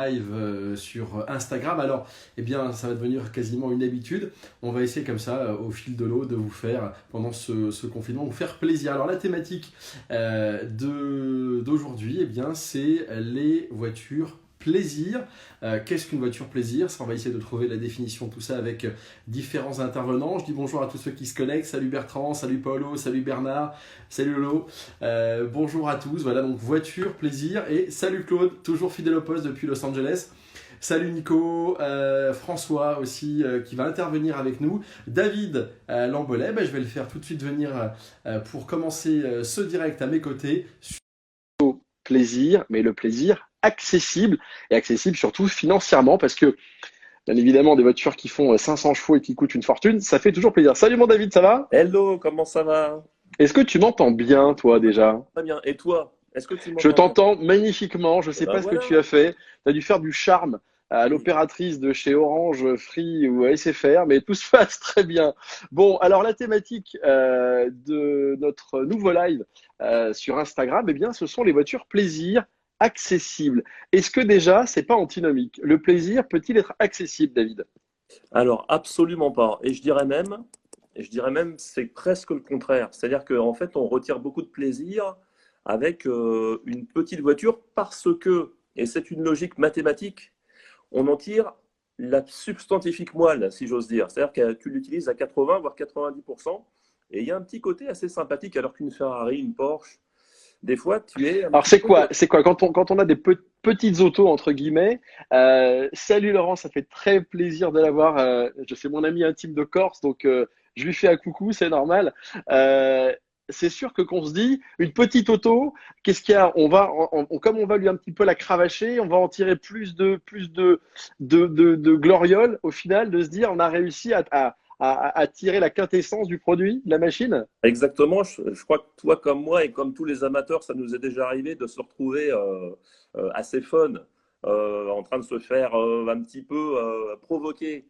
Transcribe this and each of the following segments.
live sur Instagram. Alors, eh bien, ça va devenir quasiment une habitude. On va essayer comme ça, au fil de l'eau, de vous faire, pendant ce confinement, vous faire plaisir. Alors, la thématique d'aujourd'hui, eh bien, c'est les voitures plaisir. Qu'est-ce qu'une voiture plaisir? Ça, on va essayer de trouver la définition de tout ça avec différents intervenants. Je dis bonjour à tous ceux qui se connectent. Salut Bertrand, salut Paolo, salut Bernard, salut Lolo. Bonjour à tous. Voilà, donc voiture, plaisir. Et salut Claude, toujours fidèle au poste depuis Los Angeles. Salut Nico, François aussi qui va intervenir avec nous. David Lambolet, je vais le faire tout de suite venir pour commencer ce direct à mes côtés. Plaisir, mais le plaisir accessible et accessible surtout financièrement parce que bien évidemment des voitures qui font 500 chevaux et qui coûtent une fortune, ça fait toujours plaisir. Salut mon David, ça va? Hello, comment ça va? Est-ce que tu m'entends bien toi déjà? Très bien. Et toi? Est-ce que tu Je m'entends bien? t'entends magnifiquement, je ne Eh sais ben pas ce que voilà. tu as fait. Tu as dû faire du charme à Oui. l'opératrice de chez Orange, Free ou SFR, mais tout se passe très bien. Bon, alors la thématique de notre nouveau live sur Instagram, eh bien, ce sont les voitures plaisir accessibles. Est-ce que déjà, c'est pas antinomique? Le plaisir peut-il être accessible, David? Alors, absolument pas. Et je dirais même, c'est presque le contraire. C'est-à-dire qu'en fait, on retire beaucoup de plaisir avec une petite voiture parce que, et c'est une logique mathématique, on en tire la substantifique moelle, si j'ose dire. C'est-à-dire que tu l'utilises à 80, voire 90%, et il y a un petit côté assez sympathique, alors qu'une Ferrari, une Porsche, des fois, tu es un Alors petit peu. c'est quoi quand on a des petites autos entre guillemets. Salut Laurent, ça fait très plaisir de l'avoir. Je fais mon ami intime de Corse, donc je lui fais un coucou, c'est normal. Euh, c'est sûr que qu'on se dit une petite auto, qu'est-ce qu'il y a? Comme on va lui un petit peu la cravacher, on va en tirer plus de gloriole au final, de se dire on a réussi à tirer la quintessence du produit, de la machine. Exactement, je crois que toi comme moi et comme tous les amateurs, ça nous est déjà arrivé de se retrouver assez fun, en train de se faire un petit peu provoquer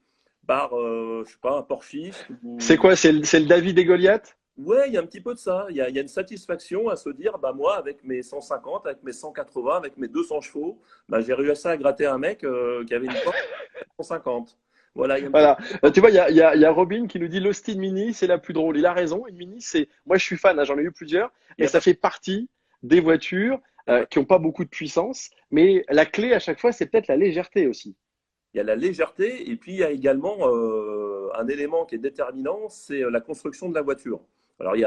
par, je sais pas, un Porschiste. C'est quoi? C'est le David et Goliath? Ouais, il y a un petit peu de ça. Il y a une satisfaction à se dire, bah moi, avec mes 150, avec mes 180, avec mes 200 chevaux, bah, j'ai réussi à gratter un mec qui avait une Porsche 150. Voilà, il y a un petit Voilà. peu de ça. Tu vois, il y a Robin qui nous dit l'Austin Mini, c'est la plus drôle. Il a raison. Une Mini, c'est. Moi, je suis fan, hein, j'en ai eu plusieurs, Il y mais a ça pas- fait partie des voitures qui n'ont pas beaucoup de puissance. Mais la clé à chaque fois, c'est peut-être la légèreté aussi. Il y a la légèreté et puis il y a également un élément qui est déterminant, c'est la construction de la voiture. Alors il y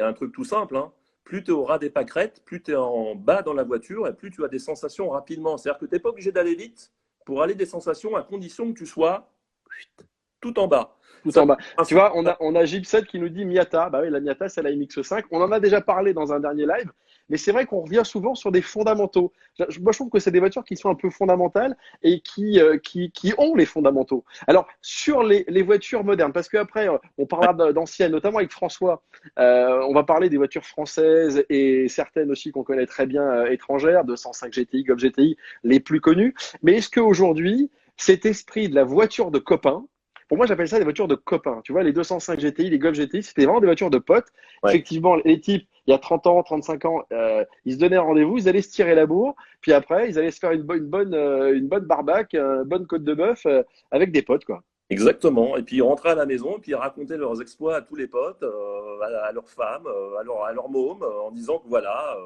a un truc tout simple, hein. Plus tu es au ras des pâquerettes, plus tu es en bas dans la voiture et plus tu as des sensations rapidement. C'est-à-dire que tu n'es pas obligé d'aller vite pour aller des sensations à condition que tu sois tout en bas. Tout Ça, en bas. c'est un Tu principe. vois, on a Gipset qui nous dit Miata. Bah oui, la Miata, c'est la MX-5. On en a déjà parlé dans un dernier live, mais c'est vrai qu'on revient souvent sur des fondamentaux. Moi, je trouve que c'est des voitures qui sont un peu fondamentales et qui ont les fondamentaux. Alors, sur les voitures modernes, parce qu'après, on parlera d'anciennes, notamment avec François, on va parler des voitures françaises et certaines aussi qu'on connaît très bien étrangères, 205 GTI, Golf GTI, les plus connues. Mais est-ce qu'aujourd'hui, cet esprit de la voiture de copain, pour moi, j'appelle ça des voitures de copains. Tu vois, les 205 GTI, les Golf GTI, c'était vraiment des voitures de potes. Ouais. Effectivement, les types, il y a 30 ans, 35 ans, ils se donnaient rendez-vous, ils allaient se tirer la bourre, puis après, ils allaient se faire une bonne barbaque, une bonne côte de bœuf avec des potes, quoi. Exactement. Et puis ils rentraient à la maison, et puis ils racontaient leurs exploits à tous les potes, à leurs femmes, à leurs mômes, en disant que voilà,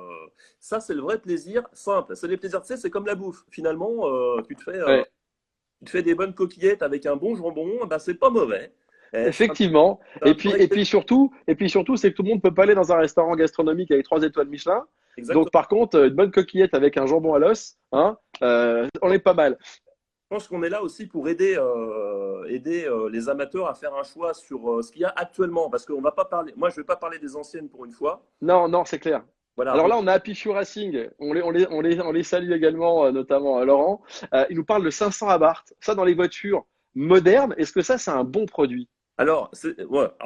ça c'est le vrai plaisir simple. C'est les plaisirs, tu sais, c'est comme la bouffe. Finalement, Ouais. tu te fais des bonnes coquillettes avec un bon jambon, ben, c'est pas mauvais. C'est un, Effectivement. c'est Et un puis, vrai et puis plaisir. surtout, et puis surtout, c'est que tout le monde ne peut pas aller dans un restaurant gastronomique avec 3 étoiles Michelin. Donc, Exactement. par contre, une bonne coquillette avec un jambon à l'os, hein, on est pas mal. Je pense qu'on est là aussi pour aider les amateurs à faire un choix sur ce qu'il y a actuellement. Parce qu'on va pas parler, moi je ne vais pas parler des anciennes pour une fois. Non, non, c'est clair. Voilà, Alors là, on a Happy Few Racing. On les salue également, notamment Laurent. Il nous parle de 500 Abarth. Ça, dans les voitures modernes, est-ce que ça, c'est un bon produit? Ouais. Alors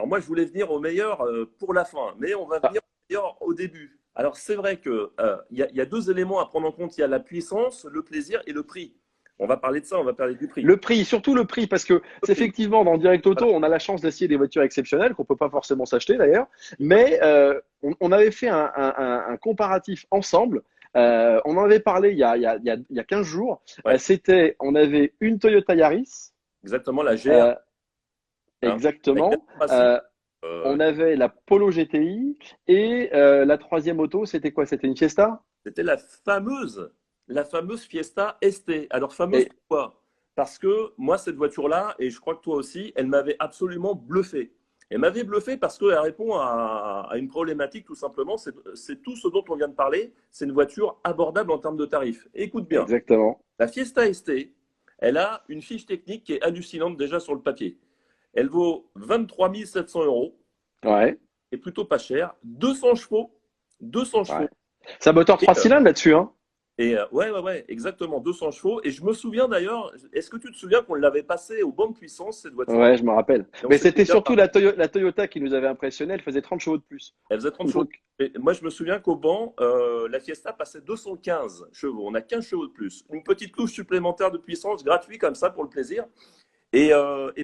moi, je voulais venir au meilleur pour la fin, mais on va Ah, venir au meilleur au début. Alors c'est vrai que il y a deux éléments à prendre en compte. Il y a la puissance, le plaisir et le prix. On va parler de ça, on va parler du prix. le prix, surtout le prix, parce que Le c'est prix. effectivement dans Direct Auto, Voilà. on a la chance d'essayer des voitures exceptionnelles qu'on peut pas forcément s'acheter d'ailleurs, mais on avait fait un comparatif ensemble On en avait parlé il y a 15 jours. Ouais, On avait une Toyota Yaris, exactement, la GR, euh, hein, avec exactement. quatre assises. On avait la Polo GTI et la troisième auto, c'était quoi? C'était une Fiesta? C'était la fameuse Fiesta ST. Alors, fameuse Et pourquoi? Parce que moi, cette voiture-là, et je crois que toi aussi, elle m'avait absolument bluffé. Elle m'avait bluffé parce qu'elle répond à une problématique, tout simplement. C'est tout ce dont on vient de parler. C'est une voiture abordable en termes de tarifs. Écoute bien, exactement. la Fiesta ST, elle a une fiche technique qui est hallucinante déjà sur le papier. Elle vaut 23 700 euros, Ouais, est plutôt pas cher, 200 chevaux, 200 ouais. chevaux. C'est un moteur Et 3 cylindres là-dessus, hein? Ouais, ouais, ouais, exactement, 200 chevaux. Et je me souviens d'ailleurs, est-ce que tu te souviens qu'on l'avait passé au banc de puissance, cette voiture-là? Ouais, je me rappelle. Et on Mais s'était c'était bien surtout marré. La Toyota qui nous avait impressionné. Elle faisait 30 chevaux de plus. Elle faisait 30 chevaux. Donc, Et moi, je me souviens qu'au banc, la Fiesta passait 215 chevaux. On a 15 chevaux de plus. Une petite touche supplémentaire de puissance gratuite comme ça pour le plaisir. Et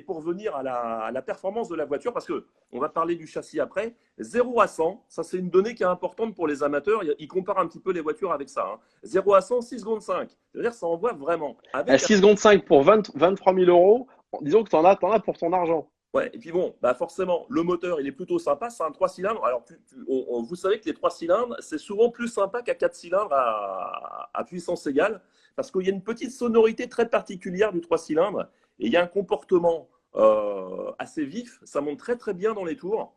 pour venir à la performance de la voiture, parce que on va parler du châssis après, 0 à 100, ça c'est une donnée qui est importante pour les amateurs, ils comparent un petit peu les voitures avec ça. Hein. 0 à 100, 6 secondes 5. C'est-à-dire ça envoie vraiment. à Avec 6 secondes 5 pour 23 000 euros, disons que t'en as pour ton argent. Ouais, et puis bon, bah forcément, le moteur, il est plutôt sympa. C'est un 3 cylindres. Alors, vous savez que les 3 cylindres, c'est souvent plus sympa qu'à 4 cylindres à puissance égale, parce qu'il y a une petite sonorité très particulière du 3 cylindres, et il y a un comportement assez vif. Ça monte très très bien dans les tours.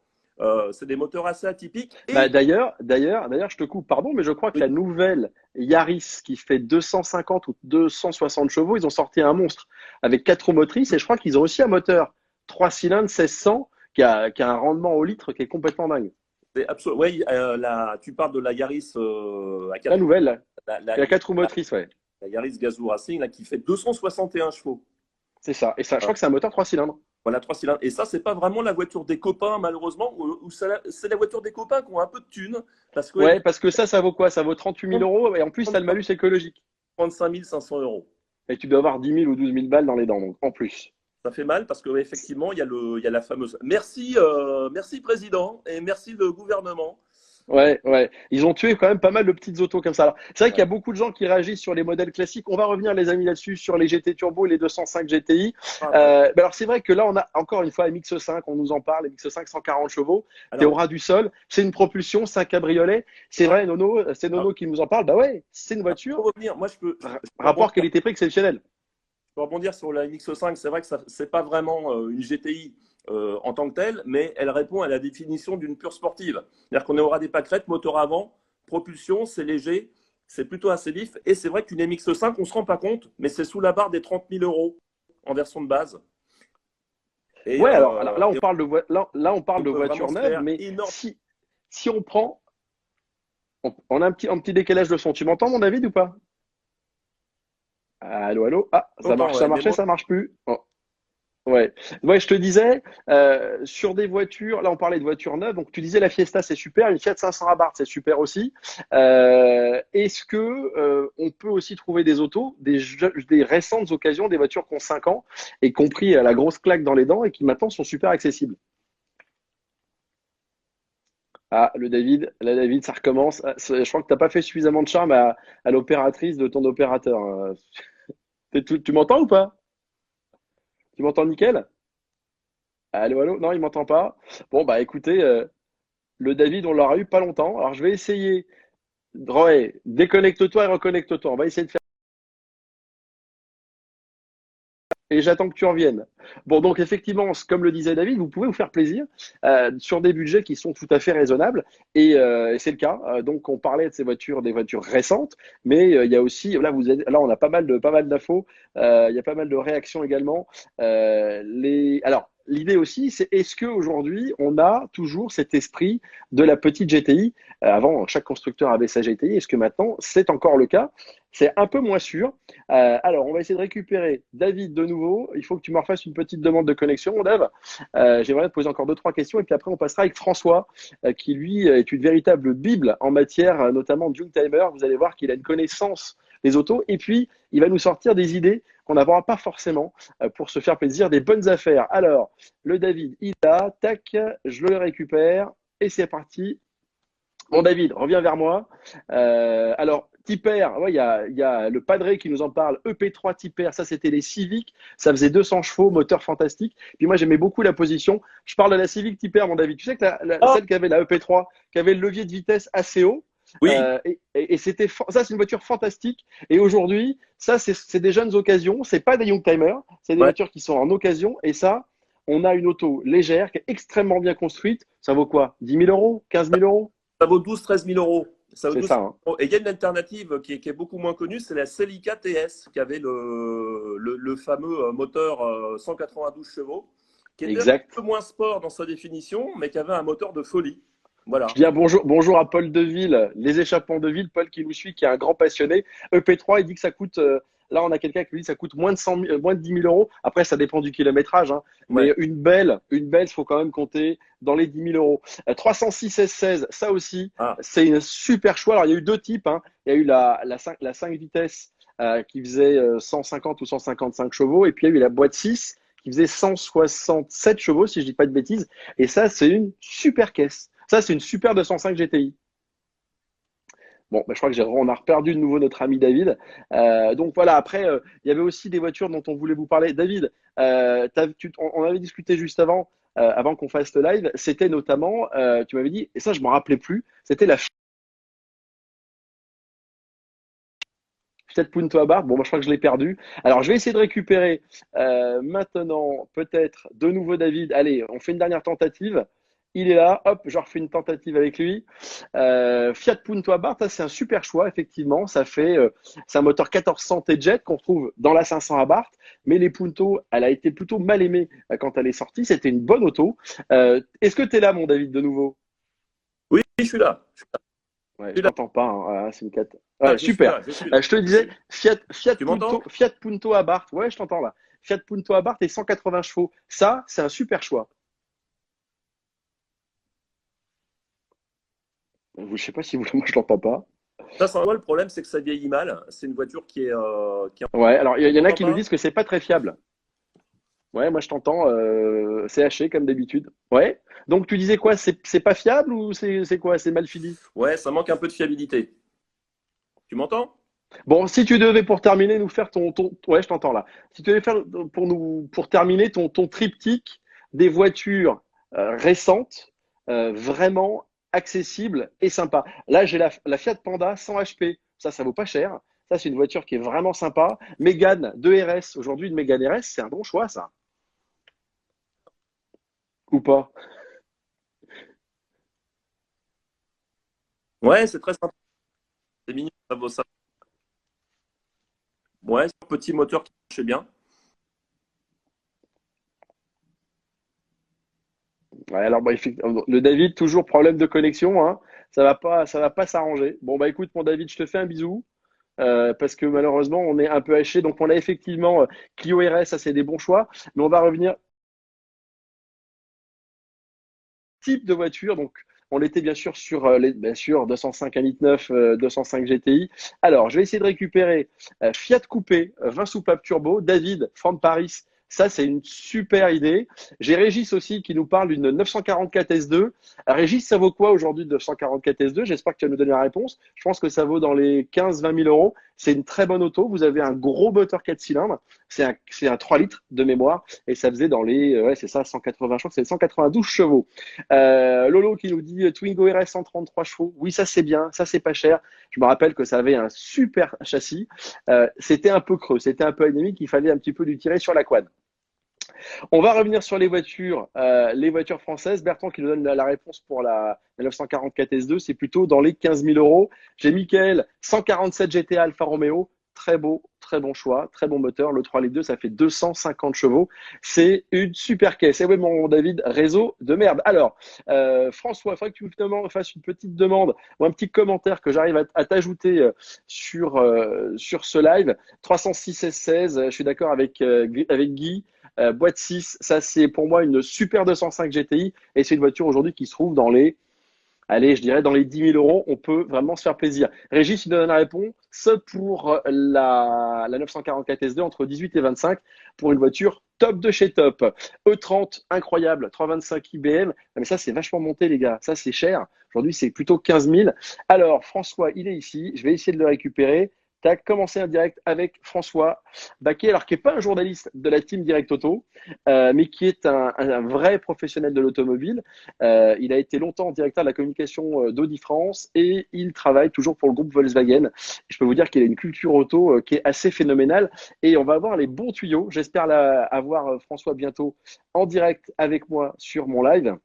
C'est des moteurs assez atypiques. Bah, Et d'ailleurs, je te coupe, pardon, mais je crois que oui, la nouvelle Yaris qui fait 250 ou 260 chevaux, ils ont sorti un monstre avec 4 roues motrices et je crois qu'ils ont aussi un moteur 3 cylindres 1600 qui a un rendement au litre qui est complètement dingue. c'est absolument. Ouais, tu parles de la Yaris à La 4 roues. nouvelle, là, La, qui a la- 4 roues motrices, ouais. la Yaris Gazoo Racing, là, qui fait 261 chevaux. C'est ça. Et ça, je crois que c'est un moteur 3 cylindres. Voilà, 3 cylindres. Et ça, c'est pas vraiment la voiture des copains, malheureusement, ou c'est la voiture des copains qui ont un peu de thunes, parce qu'elle Ouais, parce que ça vaut quoi? Ça vaut 38 000 coûte euros et en plus, tu as le malus écologique. 35 500 euros. Et tu dois avoir 10 000 ou 12 000 balles dans les dents, donc en plus. Ça fait mal parce qu'effectivement, il y a la fameuse. Merci, merci président, et merci le gouvernement. Ouais, ouais. Ils ont tué quand même pas mal de petites autos comme ça. Alors, c'est vrai qu'il y Ouais. a beaucoup de gens qui réagissent sur les modèles classiques. On va revenir, les amis, là-dessus, sur les GT Turbo et les 205 GTI. Après. Alors, c'est vrai que là, on a encore une fois MX-5, on nous en parle, MX-5 140 chevaux. T'es au Alors, ras du sol. C'est une propulsion, c'est un cabriolet. C'est ah, vrai, Nono, c'est ah, Nono qui nous en parle. Bah ouais, c'est une pour voiture. revenir, moi, je peux Rapport rebondir, qualité-prix exceptionnel. je peux rebondir sur la MX-5. C'est vrai que c'est pas vraiment une GTI en tant que telle, mais elle répond à la définition d'une pure sportive. C'est-à-dire qu'on aura des pâquerettes, moteur avant, propulsion, c'est léger, c'est plutôt assez vif. Et c'est vrai qu'une MX-5, on ne se rend pas compte, mais c'est sous la barre des 30 000 euros en version de base. Et, Ouais, alors là, et on parle on de peut vraiment voiture se neuve, faire mais énorme. si on prend, on a un petit décalage de son. Tu m'entends, mon David, ou pas? Allô, allô? Ah, ça marche, ça Ouais, mais marchait, moi, ça marche plus. Oh, ouais. Ouais, je te disais, sur des voitures, là on parlait de voitures neuves, donc tu disais la Fiesta c'est super, une Fiat 500 Abarth c'est super aussi. Est-ce que on peut aussi trouver des autos, des récentes occasions, des voitures qui ont 5 ans et qui ont pris la grosse claque dans les dents et qui maintenant sont super accessibles? Ah, la David, ça recommence. Ah, je crois que t'as pas fait suffisamment de charme à l'opératrice de ton opérateur, hein. Tu m'entends ou pas? Tu m'entends nickel? Allô, allô? Non, il m'entend pas. Bon, bah écoutez, le David, on l'aura eu pas longtemps. Alors, je vais essayer. Ouais, déconnecte-toi et reconnecte-toi. On va essayer de faire. Et j'attends que tu en viennes. Bon, donc effectivement, comme le disait David, vous pouvez vous faire plaisir sur des budgets qui sont tout à fait raisonnables. Et c'est le cas. Donc, on parlait de ces voitures, des voitures récentes, mais il y a aussi, là, on a pas mal d'infos. Il y a pas mal de réactions également. Alors, l'idée aussi, c'est est-ce qu'aujourd'hui, on a toujours cet esprit de la petite GTI? Avant, chaque constructeur avait sa GTI. Est-ce que maintenant, c'est encore le cas? C'est un peu moins sûr. Alors, on va essayer de récupérer David de nouveau. Il faut que tu me refasses une petite demande de connexion, mon Dave. J'aimerais te poser encore deux, trois questions et puis après, on passera avec François, qui lui est une véritable bible en matière notamment de Youngtimer. Vous allez voir qu'il a une connaissance des autos et puis il va nous sortir des idées qu'on n'aura pas forcément pour se faire plaisir, des bonnes affaires. Alors, le David, il a, tac, je le récupère et c'est parti. Bon, David, reviens vers moi. Alors, Type R, ouais, il y a le Padre qui nous en parle. EP3 Type R, ça c'était les Civic, ça faisait 200 chevaux, moteur fantastique. Puis moi j'aimais beaucoup la position. Je parle de la Civic Type R, mon David. Tu sais que Ah, celle qui avait la EP3, qui avait le levier de vitesse assez haut, oui, ça c'est une voiture fantastique. Et aujourd'hui, ça c'est des jeunes occasions, c'est pas des youngtimers, c'est des ouais. voitures qui sont en occasion. Et ça, on a une auto légère qui est extrêmement bien construite. Ça vaut quoi? 10 000 euros? 15 000 euros? Ça vaut 12-13 000 euros. Ça vaut C'est 12 ça, 000 hein. euros. Et il y a une alternative qui est beaucoup moins connue, c'est la Celica TS, qui avait le fameux moteur 192 chevaux, qui était un Exact. peu moins sport dans sa définition, mais qui avait un moteur de folie. Je Voilà. dis un bonjour à Paul Deville, les échappements de ville, Paul qui nous suit, qui est un grand passionné. EP3, il dit que ça coûte, là on a quelqu'un qui lui dit que ça coûte moins de 10 000 euros. Après, ça dépend du kilométrage, hein. Ouais. Mais une belle, il faut quand même compter dans les 10 000 euros. 306 S16, ça aussi, Ah, c'est un super choix. Alors, il y a eu deux types, hein. Il y a eu la 5 vitesses qui faisait 150 ou 155 chevaux, et puis il y a eu la boîte 6 qui faisait 167 chevaux, si je dis pas de bêtises. Et ça, c'est une super caisse. Ça, c'est une super 205 GTI. Bon, bah, je crois que on a reperdu de nouveau notre ami David. Donc voilà, après, il y avait aussi des voitures dont on voulait vous parler. David, on avait discuté juste avant qu'on fasse le live. C'était notamment, tu m'avais dit, et ça, je m'en rappelais plus, c'était la Fiat Punto Abarth. Bon, moi, je crois que je l'ai perdu. Alors, je vais essayer de récupérer maintenant, peut-être, de nouveau David. Allez, on fait une dernière tentative. Il est là, hop, je refais une tentative avec lui. Fiat Punto Abarth, ça c'est un super choix, effectivement. C'est un moteur 1400 T-Jet qu'on retrouve dans la 500 Abarth. Mais les Punto, elle a été plutôt mal aimée quand elle est sortie. C'était une bonne auto. Est-ce que tu es là, mon David, de nouveau? oui, je suis là. Ouais, Je je suis là. t'entends pas, hein. Ah, c'est une cata. Ah, Ouais, je suis super. là. Je suis là. Je te disais, Tu m'entends? Fiat Punto Abarth. Ouais, je t'entends là. Fiat Punto Abarth et 180 chevaux. Ça, c'est un super choix. Je sais pas si vous, moi, je l'entends pas. Ça, c'est le problème, c'est que ça vieillit mal. C'est une voiture qui est... Ouais, alors il y en a T'entends qui nous pas? disent que c'est pas très fiable. Ouais, moi je t'entends, c'est haché comme d'habitude. Ouais. Donc tu disais quoi? C'est pas fiable ou c'est quoi? C'est mal fini? Ouais, ça manque un peu de fiabilité. Tu m'entends? Bon, si tu devais pour terminer nous faire ouais, je t'entends là. Si tu devais faire pour terminer ton triptyque des voitures récentes, vraiment accessibles et sympas. Là, j'ai la Fiat Panda 100 HP. Ça vaut pas cher. Ça, c'est une voiture qui est vraiment sympa. Mégane 2 RS. Aujourd'hui, une Mégane RS, c'est un bon choix, ça. Ou pas? Ouais, c'est très sympa. C'est mignon. Ça vaut ça. Ouais, c'est un petit moteur qui marche bien. Ouais, alors, bah, effectivement, le David, toujours problème de connexion, hein. Ça va pas s'arranger. Bon, bah, écoute, mon David, je te fais un bisou. Parce que malheureusement, on est un peu haché. Donc, on a effectivement Clio RS, ça c'est des bons choix. Mais on va revenir type de voiture. Donc, on était bien sûr sur bien sûr 205 1.9 205 GTI. Alors, je vais essayer de récupérer Fiat Coupé, 20 soupapes turbo. David, from Paris. Ça, c'est une super idée. J'ai Régis aussi qui nous parle d'une 944 S2. Régis, ça vaut quoi aujourd'hui de 944 S2? J'espère que tu vas nous donner la réponse. Je pense que ça vaut dans les 15-20 000 euros. C'est une très bonne auto. Vous avez un gros moteur 4 cylindres. C'est un 3 litres de mémoire. Et ça faisait dans les, ouais, c'est ça, 180, je crois que c'est 192 chevaux. Lolo qui nous dit Twingo RS 133 chevaux. Oui, ça c'est bien, ça c'est pas cher. Je me rappelle que ça avait un super châssis. C'était un peu creux, c'était un peu anémique. Il fallait un petit peu lui tirer sur la quad. On va revenir sur les voitures françaises. Bertrand qui nous donne la réponse pour la 944 S2, c'est plutôt dans les 15 000 euros. J'ai Mickaël, 147 GT Alfa Romeo, très beau, très bon choix, très bon moteur. Le 3 litres 2, ça fait 250 chevaux. C'est une super caisse. Et oui, mon David, réseau de merde. Alors, François, il faudrait que tu me fasses une petite demande ou un petit commentaire que j'arrive à t'ajouter sur ce live. 306 S16, je suis d'accord avec Guy. Boîte 6, ça c'est pour moi une super 205 GTI et c'est une voiture aujourd'hui qui se trouve dans les Allez, je dirais dans les 10 000 euros, on peut vraiment se faire plaisir. Régis, il donne la réponse pour la 944 S2 entre 18 et 25 pour une voiture top de chez top. E30, incroyable, 325 IBM. Ah, mais ça, c'est vachement monté, les gars. Ça, c'est cher. Aujourd'hui, c'est plutôt 15 000. Alors, François, il est ici. Je vais essayer de le récupérer. Tac, commencer un direct avec François Baquet, alors qui n'est pas un journaliste de la team Direct Auto, mais qui est un vrai professionnel de l'automobile. Il a été longtemps directeur de la communication d'Audi France et il travaille toujours pour le groupe Volkswagen. Je peux vous dire qu'il a une culture auto qui est assez phénoménale et on va avoir les bons tuyaux. J'espère avoir François bientôt en direct avec moi sur mon live.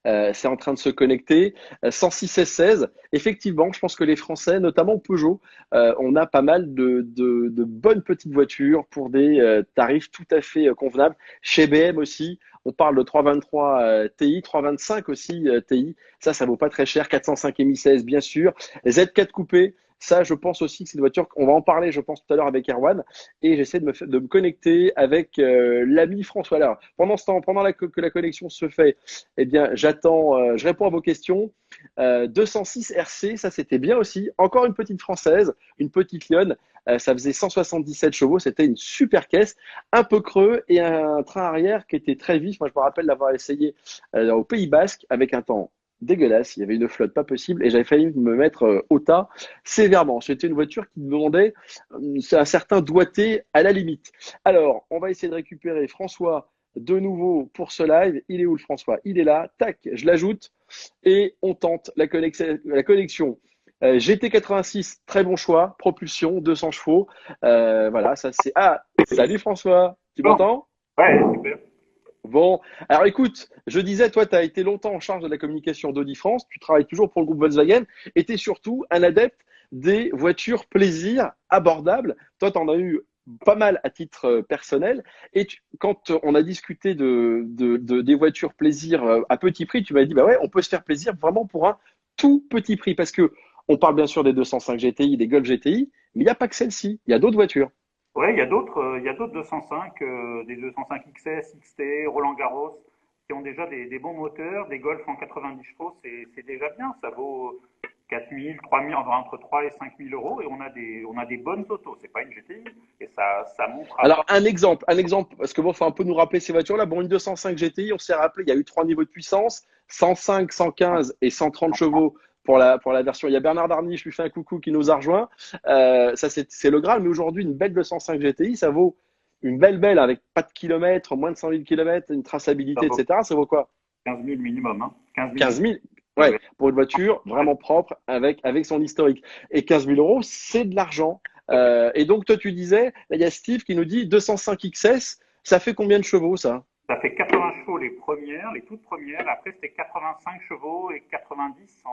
C'est en train de se connecter. 106 S16, effectivement, je pense que les Français, notamment Peugeot, on a pas mal de bonnes petites voitures pour des tarifs tout à fait convenables. Chez BM aussi, on parle de 323 Ti, 325 aussi Ti. Ça vaut pas très cher. 405 MI16, bien sûr. Z4 coupé. Ça, je pense aussi que c'est une voiture, on va en parler, je pense, tout à l'heure avec Erwan. Et j'essaie de me connecter avec l'ami François. Alors, pendant ce temps, que la connexion se fait, eh bien, j'attends, je réponds à vos questions. 206 RC, ça c'était bien aussi. Encore une petite française, une petite lionne. Ça faisait 177 chevaux, c'était une super caisse, un peu creux et un train arrière qui était très vif. Moi, je me rappelle l'avoir essayé au Pays Basque avec un temps dégueulasse. Il y avait une flotte pas possible et j'avais failli me mettre au tas sévèrement. C'était une voiture qui demandait un certain doigté à la limite. Alors, on va essayer de récupérer François de nouveau pour ce live. Il est où le François? Il est là. Tac, je l'ajoute et on tente la connexion. GT86, très bon choix. Propulsion, 200 chevaux. Voilà, ça c'est. Ah, salut François. Tu Bon, m'entends? ouais, super. Bon, alors écoute, je disais, toi, tu as été longtemps en charge de la communication d'Audi France, tu travailles toujours pour le groupe Volkswagen et tu es surtout un adepte des voitures plaisir abordables. Toi, tu en as eu pas mal à titre personnel. Et quand on a discuté des voitures plaisir à petit prix, tu m'as dit, bah ouais, on peut se faire plaisir vraiment pour un tout petit prix. Parce que on parle bien sûr des 205 GTI, des Golf GTI, mais il n'y a pas que celle-ci, il y a d'autres voitures. Ouais, il y a d'autres 205, des 205 XS, XT, Roland Garros, qui ont déjà des bons moteurs, des Golf en 90 chevaux, c'est déjà bien. Ça vaut 4 000, 3 000, entre 3 et 5 000 euros, et on a des bonnes autos. C'est pas une GTI, et ça montre à Alors, un exemple, parce que bon, faut un peu nous rappeler ces voitures-là. Bon, une 205 GTI, on s'est rappelé, il y a eu trois niveaux de puissance, 105, 115 et 130 chevaux pour la version. Il y a Bernard Darny, je lui fais un coucou, qui nous a rejoint. Ça, c'est le Graal, mais aujourd'hui, une belle 205 GTI, ça vaut une belle avec pas de kilomètres, moins de 100 000 kilomètres, une ça traçabilité, vaut etc. Ça vaut quoi? 15 000 minimum, hein. 15 000 15 000? ouais, Ouais, ouais. pour une voiture vraiment propre avec son historique. Et 15 000 euros, c'est de l'argent. Et donc, toi, tu disais, là, il y a Steve qui nous dit 205 XS, ça fait combien de chevaux, ça? Ça fait 80 chevaux les premières, les toutes premières. Après, c'était 85 chevaux et 90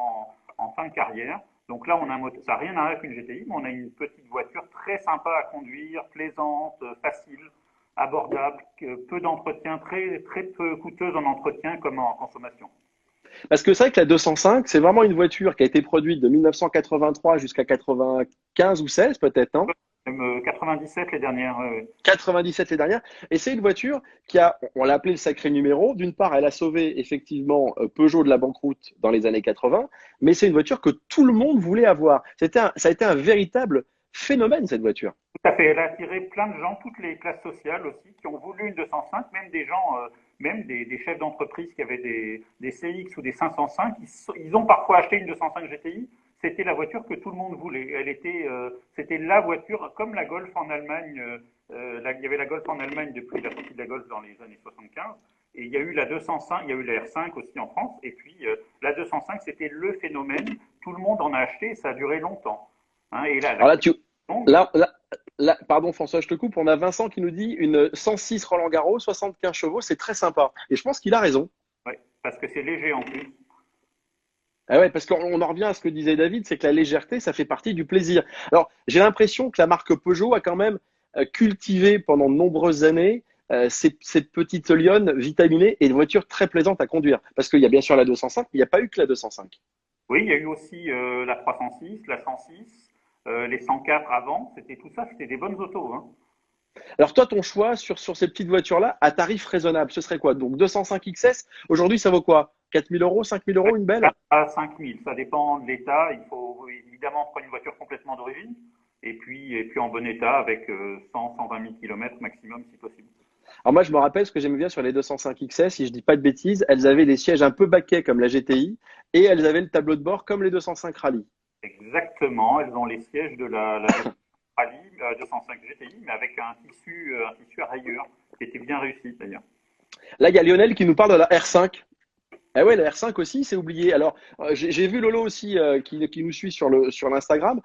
en fin de carrière. Donc là, on a un moteur, ça n'a rien à voir avec une GTI, mais on a une petite voiture très sympa à conduire, plaisante, facile, abordable, peu d'entretien, très peu coûteuse en entretien comme en consommation. Parce que c'est vrai que la 205, c'est vraiment une voiture qui a été produite de 1983 jusqu'à 95 ou 16 peut-être, non? Même 97 les dernières. 97 les dernières. Et c'est une voiture qui a, on l'a appelé le sacré numéro. D'une part, elle a sauvé effectivement Peugeot de la banqueroute dans les années 80, mais c'est une voiture que tout le monde voulait avoir. Ça a été un véritable phénomène, cette voiture. Tout à fait. Elle a attiré plein de gens, toutes les classes sociales aussi, qui ont voulu une 205, même des gens, même des chefs d'entreprise qui avaient des CX ou des 505. Ils ont parfois acheté une 205 GTI. C'était la voiture que tout le monde voulait. C'était la voiture, comme la Golf en Allemagne. Il y avait la Golf en Allemagne depuis la sortie de la Golf dans les années 75. Et il y a eu la 205, il y a eu la R5 aussi en France. Et puis la 205, c'était le phénomène. Tout le monde en a acheté et ça a duré longtemps. Hein, et là, Alors là, longue, là, là, pardon François, je te coupe. On a Vincent qui nous dit une 106 Roland Garros, 75 chevaux, c'est très sympa. Et je pense qu'il a raison. ouais, parce que c'est léger en plus. Ah ouais, parce qu'on en revient à ce que disait David, c'est que la légèreté, ça fait partie du plaisir. Alors, j'ai l'impression que la marque Peugeot a quand même cultivé pendant de nombreuses années cette petite lionne vitaminée et une voiture très plaisante à conduire. Parce qu'il y a bien sûr la 205, mais il n'y a pas eu que la 205. Oui, il y a eu aussi la 306, la 106, les 104 avant. C'était tout ça, c'était des bonnes autos. Hein. Alors toi, ton choix sur ces petites voitures-là, à tarif raisonnable, ce serait quoi? Donc 205 XS, aujourd'hui, ça vaut quoi? 4 000 euros, 5 000 euros, une belle? À 5 000, ça dépend de l'état. Il faut évidemment prendre une voiture complètement d'origine et puis en bon état avec 100, 120 000 km maximum si possible. Alors moi, je me rappelle ce que j'aimais bien sur les 205 XS, si je dis pas de bêtises, elles avaient des sièges un peu baquets comme la GTI et elles avaient le tableau de bord comme les 205 Rallye. Exactement, elles ont les sièges de la Rallye 205 GTI, mais avec un tissu à rayures qui était bien réussi d'ailleurs. Là, il y a Lionel qui nous parle de la R5. Eh ouais, la R5 aussi, c'est oublié. Alors, j'ai vu Lolo aussi qui nous suit sur l'Instagram.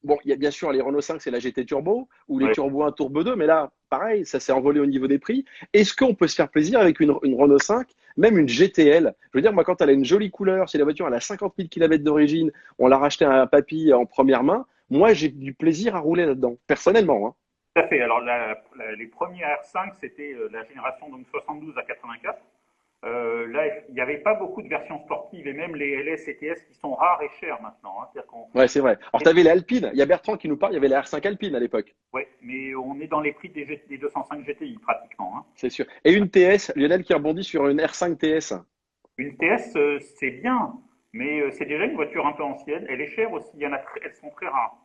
Bon, il y a bien sûr les Renault 5, c'est la GT Turbo ou les Ouais. Turbo 1, Turbo 2, mais là, pareil, ça s'est envolé au niveau des prix. Est-ce qu'on peut se faire plaisir avec une Renault 5, même une GTL? Je veux dire, moi, quand elle a une jolie couleur, si la voiture elle a 50 000 km d'origine, on l'a racheté à un papy en première main, moi, j'ai du plaisir à rouler là-dedans, personnellement, hein. Tout à fait. Alors, les premiers R5, c'était la génération donc 72 à 84. Là, il n'y avait pas beaucoup de versions sportives et même les LS et TS qui sont rares et chères maintenant, hein. C'est-à-dire qu'on, Ouais, c'est vrai. Alors, tu avais les Alpine. Il y a Bertrand qui nous parle, il y avait la R5 Alpine à l'époque, ouais, mais on est dans les prix des 205 GTI pratiquement, hein. c'est sûr. Et une TS, Lionel qui rebondit sur une R5 TS. Une TS, c'est bien, mais c'est déjà une voiture un peu ancienne. Elle est chère aussi. Elles sont très rares.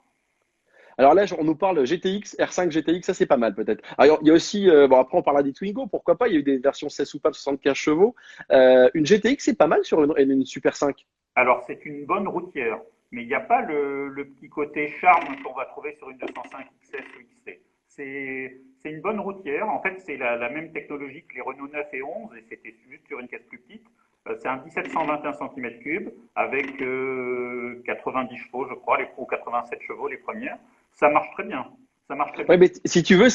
Alors là, on nous parle GTX, R5 GTX, ça c'est pas mal peut-être. Alors il y a aussi, bon après on parlera des Twingo, pourquoi pas, il y a eu des versions 16 soupapes 75 chevaux. Une GTX c'est pas mal sur une Super 5. Alors, c'est une bonne routière, mais il n'y a pas le petit côté charme qu'on va trouver sur une 205 XS ou XT. C'est une bonne routière. En fait, c'est la même technologie que les Renault 9 et 11, et c'était juste sur une caisse plus petite. C'est un 1721 cm3 avec 90 chevaux, je crois, ou 87 chevaux les premières. Ça marche très bien. Ça marche très Ouais, bien. mais si tu veux,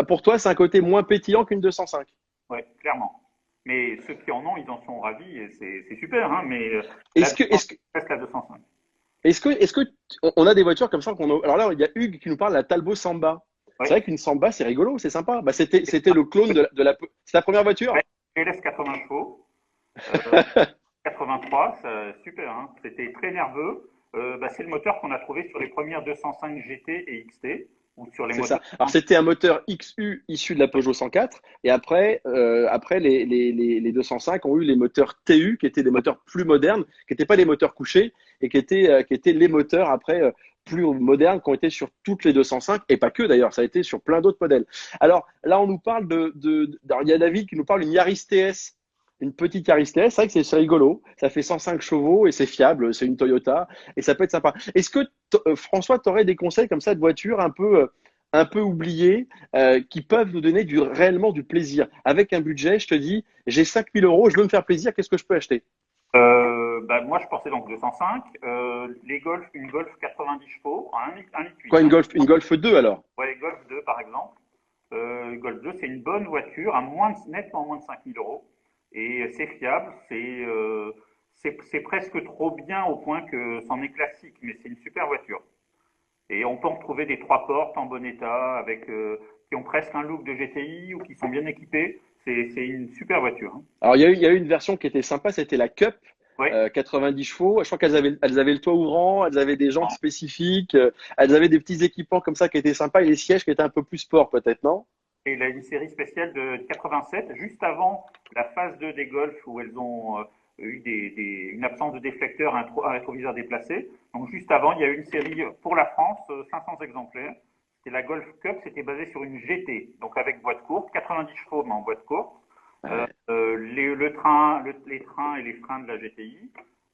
pour toi c'est un côté moins pétillant qu'une 205. Oui, clairement. Mais ceux qui en ont, ils en sont ravis et c'est super, hein, mais la Est-ce que, est-ce 205 que, reste la 205. est-ce que on a des voitures comme ça qu'on a. Alors là, il y a Hugues qui nous parle de la Talbot Samba. Oui. C'est vrai qu'une Samba c'est rigolo, c'est sympa. Bah, c'était le clone c'est la première voiture? Ouais, GLS 80 chevaux, euh, 83, super, hein. C'était très nerveux. C'est le moteur qu'on a trouvé sur les premières 205 GT et XT, ou sur les C'est moteurs. ça. Alors c'était un moteur XU issu de la Peugeot 104 et après les 205 ont eu les moteurs TU qui étaient des moteurs plus modernes, qui n'étaient pas des moteurs couchés et qui étaient les moteurs après plus modernes qui ont été sur toutes les 205 et pas que d'ailleurs, ça a été sur plein d'autres modèles. Alors là on nous parle alors, il y a David qui nous parle d'une Yaris TS. Une petite Yaris TS, c'est vrai que c'est rigolo, ça fait 105 chevaux et c'est fiable, c'est une Toyota et ça peut être sympa. Est-ce que François, tu aurais des conseils comme ça de voitures un peu oubliées qui peuvent nous donner réellement du plaisir? Avec un budget, je te dis, j'ai 5 000 euros, je veux me faire plaisir, qu'est-ce que je peux acheter? Moi, je pensais donc 205. Une Golf 90 chevaux, un litre huit, Quoi, une hein. Golf 2 alors? Ouais, Golf 2, par exemple. Golf 2, c'est une bonne voiture, nettement moins de 5 000 euros. Et c'est fiable, c'est presque trop bien au point que c'en est classique, mais c'est une super voiture. Et on peut en trouver des 3 portes en bon état, qui ont presque un look de GTI ou qui sont bien équipés. C'est une super voiture, hein. Alors il y a eu une version qui était sympa, c'était la Cup. Ouais. 90 chevaux. Je crois qu'elles avaient le toit ouvrant, elles avaient des jantes spécifiques, elles avaient des petits équipements comme ça qui étaient sympas et les sièges qui étaient un peu plus sport peut-être, non? Et il a une série spéciale de 87, juste avant la phase 2 des Golf où elles ont eu une absence de déflecteur, un rétroviseur déplacé. Donc juste avant, il y a eu une série pour la France, 500 exemplaires. C'était la Golf Cup, c'était basé sur une GT, donc avec boîte courte, 90 chevaux mais en boîte courte. Les trains et les freins de la GTI,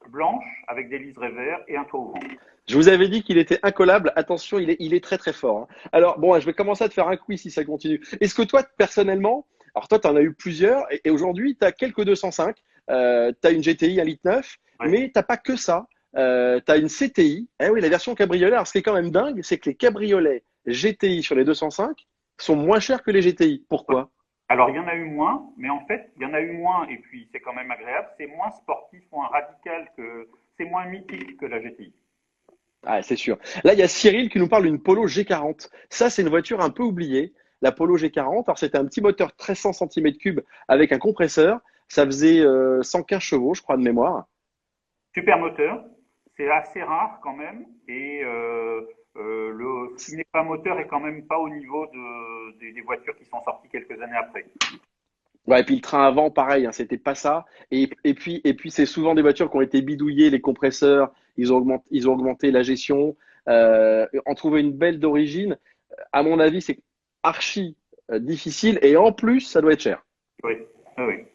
blanche avec des liserés verts et un toit ouvrant. Je vous avais dit qu'il était incollable. Attention, il est très très fort, hein. Alors bon, je vais commencer à te faire un quiz si ça continue. Est-ce que toi, personnellement, alors toi, tu en as eu plusieurs et aujourd'hui, tu as quelques 205, tu as une GTI 1,9 litre, Ouais. mais t'as pas que ça. Tu as une CTI. Eh oui, la version cabriolet. Alors ce qui est quand même dingue, c'est que les cabriolets GTI sur les 205 sont moins chers que les GTI. Pourquoi? Alors, il y en a eu moins, mais en fait, il y en a eu moins, et puis c'est quand même agréable, c'est moins sportif, moins radical c'est moins mythique que la GTI. Ah, c'est sûr. Là, il y a Cyril qui nous parle d'une Polo G40. Ça, c'est une voiture un peu oubliée. La Polo G40. Alors, c'était un petit moteur 1300 cm3 avec un compresseur. Ça faisait 115 chevaux, je crois, de mémoire. Super moteur, c'est assez rare quand même, et ce qui n'est pas moteur est quand même pas au niveau des voitures qui sont sorties quelques années après. Ouais, et puis le train avant, pareil, hein, c'était pas ça. Et puis c'est souvent des voitures qui ont été bidouillées, les compresseurs, ils ont augmenté la gestion. En trouver une belle d'origine, à mon avis, c'est archi difficile et en plus, ça doit être cher. Oui, oui, oui.